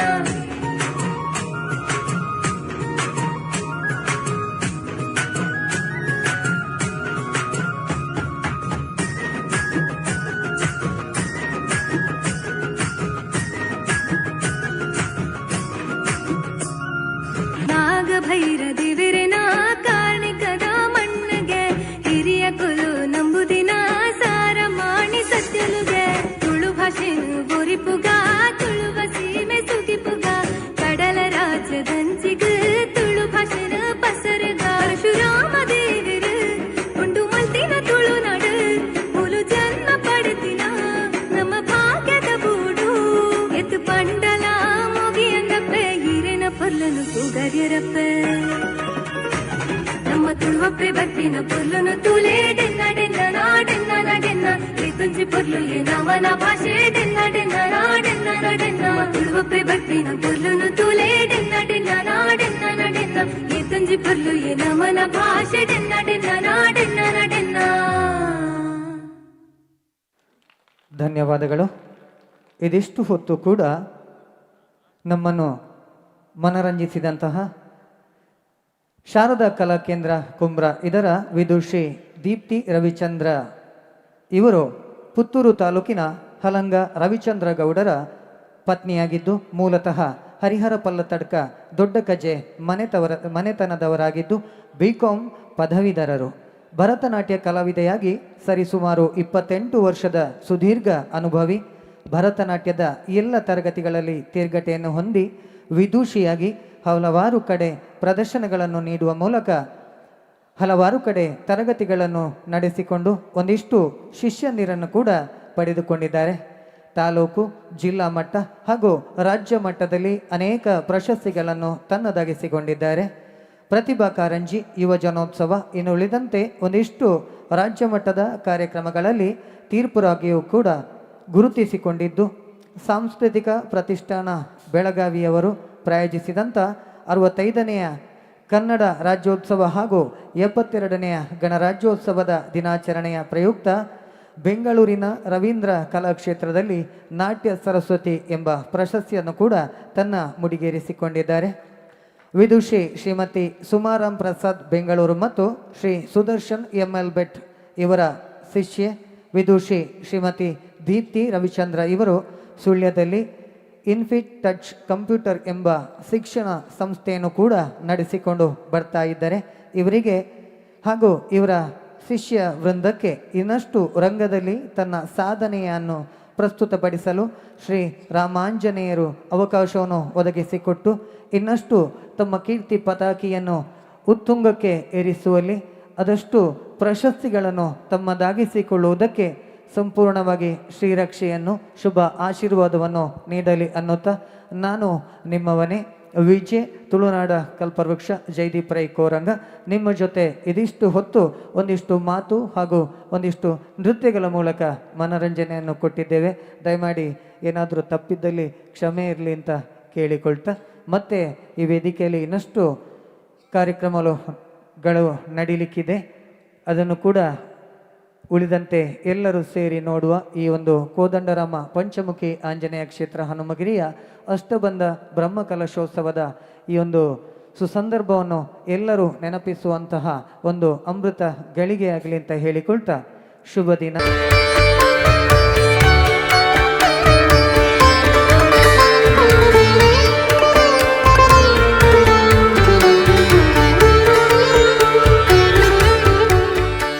ಭೈರ ದೇವರೆನ ಕಾರ್ಣಿಕದ ಮಣ್ಣಗೆ ಹಿರಿಯ ಕುಲು ನಂಬುದಿನ ಸಾರ ಮಾಣಿ ಸತ್ಯಲುಗೆ ತುಳು ಭಾಷೆನು ಬೋರಿಪುಗ ತುಳುವ ಸೀಮೆ ಸುಗಿಪುಗ ಕಡಲ ರಾಜ್ಯದಂಚಿಗ ತುಳು ಭಾಷೆನ ಪಸರಗ ಪರಶುರಾಮ ದೇವರು ಉಂಡು ಮಲ್ತಿನ ತುಳುನಾಡು ಮುಲು ಜನ್ಮ ಪಡೆದಿನ ನಮ್ಮ ಭಾಗ್ಯದ ಬೂಡು ಎತ್ತು ಪಂಡಲ ಮೋಗಿಯಂಗಪ್ಪೆ ಹಿರೇನ ಪೊರ್ಲನು ಸುಗರ್ಯರಪ್ಪೆ ನಮ್ಮ ತುಳುವಪ್ಪೆ ಬರ್ಪಿನ ಪೊರ್ಲುನು ತೂಲೆ ಡೆನ್ನ ಡೆನ್ನ ನಾಡೆನ್ನ ನಡೆನ್ನ ಈ ತುಂಜಿ ಪೊರ್ಲು ಎ ನಮನ ಭಾಷೆ ಡೆನ್ನ ಡೆನ್ನ ನಾಡೆನ್ನ ನಡೆನ್ನ ನಮ್ಮ ತುಳುವಪ್ಪೆ ಬರ್ಪಿನ ಪೊರ್ಲುನು ತೂಲೆ ಡೆನ್ನ ಡೆನ್ನ ನಾಡೆನ್ನ ನಡೆನ್ನ ಈ ತುಂಜಿ ಪೊರ್ಲು ಎ ನಮನ ಭಾಷೆ ಡೆನ್ನ ಡೆನ್ನ ನಾಡೆನ್ನ ನಡೆನ್ನ. ಧನ್ಯವಾದಗಳು. ಇದಿಷ್ಟು ಹೊತ್ತು ಕೂಡ ನಮ್ಮನ್ನು ಮನರಂಜಿಸಿದಂತಹ ಶಾರದಾ ಕಲಾ ಕೇಂದ್ರ ಕುಂಬ್ರ ಇದರ ವಿದುಷಿ ದೀಪ್ತಿ ರವಿಚಂದ್ರ ಇವರು ಪುತ್ತೂರು ತಾಲೂಕಿನ ಹಲಂಗ ರವಿಚಂದ್ರ ಗೌಡರ ಪತ್ನಿಯಾಗಿದ್ದು ಮೂಲತಃ ಹರಿಹರ ಪಲ್ಲತಡ್ಕ ದೊಡ್ಡ ಕಜೆ ಮನೆತನದವರಾಗಿದ್ದು ಬಿಕಾಂ ಪದವೀಧರರು. ಭರತನಾಟ್ಯ ಕಲಾವಿದೆಯಾಗಿ ಸರಿಸುಮಾರು 28 ವರ್ಷದ ಸುದೀರ್ಘ ಅನುಭವಿ. ಭರತನಾಟ್ಯದ ಎಲ್ಲ ತರಗತಿಗಳಲ್ಲಿ ತೇರ್ಗಟೆಯನ್ನು ಹೊಂದಿ ವಿದೂಷಿಯಾಗಿ ಹಲವಾರು ಕಡೆ ಪ್ರದರ್ಶನಗಳನ್ನು ನೀಡುವ ಮೂಲಕ ಹಲವಾರು ಕಡೆ ತರಗತಿಗಳನ್ನು ನಡೆಸಿಕೊಂಡು ಒಂದಿಷ್ಟು ಶಿಷ್ಯಂದಿರನ್ನು ಕೂಡ ಪಡೆದುಕೊಂಡಿದ್ದಾರೆ. ತಾಲೂಕು, ಜಿಲ್ಲಾ ಮಟ್ಟ ಹಾಗೂ ರಾಜ್ಯ ಮಟ್ಟದಲ್ಲಿ ಅನೇಕ ಪ್ರಶಸ್ತಿಗಳನ್ನು ತನ್ನದಾಗಿಸಿಕೊಂಡಿದ್ದಾರೆ. ಪ್ರತಿಭಾ ಕಾರಂಜಿ, ಯುವ ಜನೋತ್ಸವ ಇನ್ನುಳಿದಂತೆ ಒಂದಿಷ್ಟು ರಾಜ್ಯ ಮಟ್ಟದ ಕಾರ್ಯಕ್ರಮಗಳಲ್ಲಿ ತೀರ್ಪುರಾಗಿಯೂ ಕೂಡ ಗುರುತಿಸಿಕೊಂಡಿದ್ದು, ಸಾಂಸ್ಕೃತಿಕ ಪ್ರತಿಷ್ಠಾನ ಬೆಳಗಾವಿಯವರು ಪ್ರಾಯೋಜಿಸಿದಂಥ 65ನೆಯ ಕನ್ನಡ ರಾಜ್ಯೋತ್ಸವ ಹಾಗೂ 72ನೆಯ ಗಣರಾಜ್ಯೋತ್ಸವದ ದಿನಾಚರಣೆಯ ಪ್ರಯುಕ್ತ ಬೆಂಗಳೂರಿನ ರವೀಂದ್ರ ಕಲಾಕ್ಷೇತ್ರದಲ್ಲಿ ನಾಟ್ಯ ಸರಸ್ವತಿ ಎಂಬ ಪ್ರಶಸ್ತಿಯನ್ನು ಕೂಡ ತನ್ನ ಮುಡಿಗೇರಿಸಿಕೊಂಡಿದ್ದಾರೆ. ವಿದುಷಿ ಶ್ರೀಮತಿ ಸುಮಾರಾಮ್ ಪ್ರಸಾದ್ ಬೆಂಗಳೂರು ಮತ್ತು ಶ್ರೀ ಸುದರ್ಶನ್ ML ಭಟ್ ಇವರ ಶಿಷ್ಯೆ ವಿದುಷಿ ಶ್ರೀಮತಿ ದೀಪ್ತಿ ರವಿಚಂದ್ರ ಇವರು ಸುಳ್ಯದಲ್ಲಿ ಇನ್ಫಿಟ್ ಟಚ್ ಕಂಪ್ಯೂಟರ್ ಎಂಬ ಶಿಕ್ಷಣ ಸಂಸ್ಥೆಯನ್ನು ಕೂಡ ನಡೆಸಿಕೊಂಡು ಬರ್ತಾ ಇದ್ದಾರೆ. ಇವರಿಗೆ ಹಾಗೂ ಇವರ ಶಿಷ್ಯ ವೃಂದಕ್ಕೆ ಇನ್ನಷ್ಟು ರಂಗದಲ್ಲಿ ತನ್ನ ಸಾಧನೆಯನ್ನು ಪ್ರಸ್ತುತಪಡಿಸಲು ಶ್ರೀ ರಾಮಾಂಜನೇಯರು ಅವಕಾಶವನ್ನು ಒದಗಿಸಿಕೊಟ್ಟು ಇನ್ನಷ್ಟು ತಮ್ಮ ಕೀರ್ತಿ ಪತಾಕಿಯನ್ನು ಉತ್ತುಂಗಕ್ಕೆ ಏರಿಸುವಲ್ಲಿ ಅದಷ್ಟು ಪ್ರಶಸ್ತಿಗಳನ್ನು ತಮ್ಮದಾಗಿಸಿಕೊಳ್ಳುವುದಕ್ಕೆ ಸಂಪೂರ್ಣವಾಗಿ ಶ್ರೀರಕ್ಷೆಯನ್ನು ಶುಭ ಆಶೀರ್ವಾದವನ್ನು ನೀಡಲಿ ಅನ್ನುತ್ತಾ ನಾನು ನಿಮ್ಮವನೇ ವಿಜೆ ತುಳುನಾಡ ಕಲ್ಪವೃಕ್ಷ ಜೈದೀಪ್ ರೈ ಕೋರಂಗ ನಿಮ್ಮ ಜೊತೆ ಇದಿಷ್ಟು ಹೊತ್ತು ಒಂದಿಷ್ಟು ಮಾತು ಹಾಗೂ ಒಂದಿಷ್ಟು ನೃತ್ಯಗಳ ಮೂಲಕ ಮನರಂಜನೆಯನ್ನು ಕೊಟ್ಟಿದ್ದೇವೆ. ದಯಮಾಡಿ ಏನಾದರೂ ತಪ್ಪಿದ್ದಲ್ಲಿ ಕ್ಷಮೆ ಇರಲಿ ಅಂತ ಕೇಳಿಕೊಳ್ತಾ ಮತ್ತೆ ಈ ವೇದಿಕೆಯಲ್ಲಿ ಇನ್ನಷ್ಟು ಕಾರ್ಯಕ್ರಮಗಳು ಗಳು ನಡೀಲಿಕ್ಕಿದೆ. ಅದನ್ನು ಕೂಡ ಉಳಿದಂತೆ ಎಲ್ಲರೂ ಸೇರಿ ನೋಡುವ ಈ ಒಂದು ಕೋದಂಡರಾಮ ಪಂಚಮುಖಿ ಆಂಜನೇಯ ಕ್ಷೇತ್ರ ಹನುಮಗಿರಿಯ ಅಷ್ಟಬಂಧ ಬ್ರಹ್ಮಕಲಶೋತ್ಸವದ ಈ ಒಂದು ಸುಸಂದರ್ಭವನ್ನು ಎಲ್ಲರೂ ನೆನಪಿಸುವಂತಹ ಒಂದು ಅಮೃತ ಗಳಿಗೆಯಾಗಲಿ ಅಂತ ಹೇಳಿಕೊಳ್ತಾ ಶುಭ ದಿನ.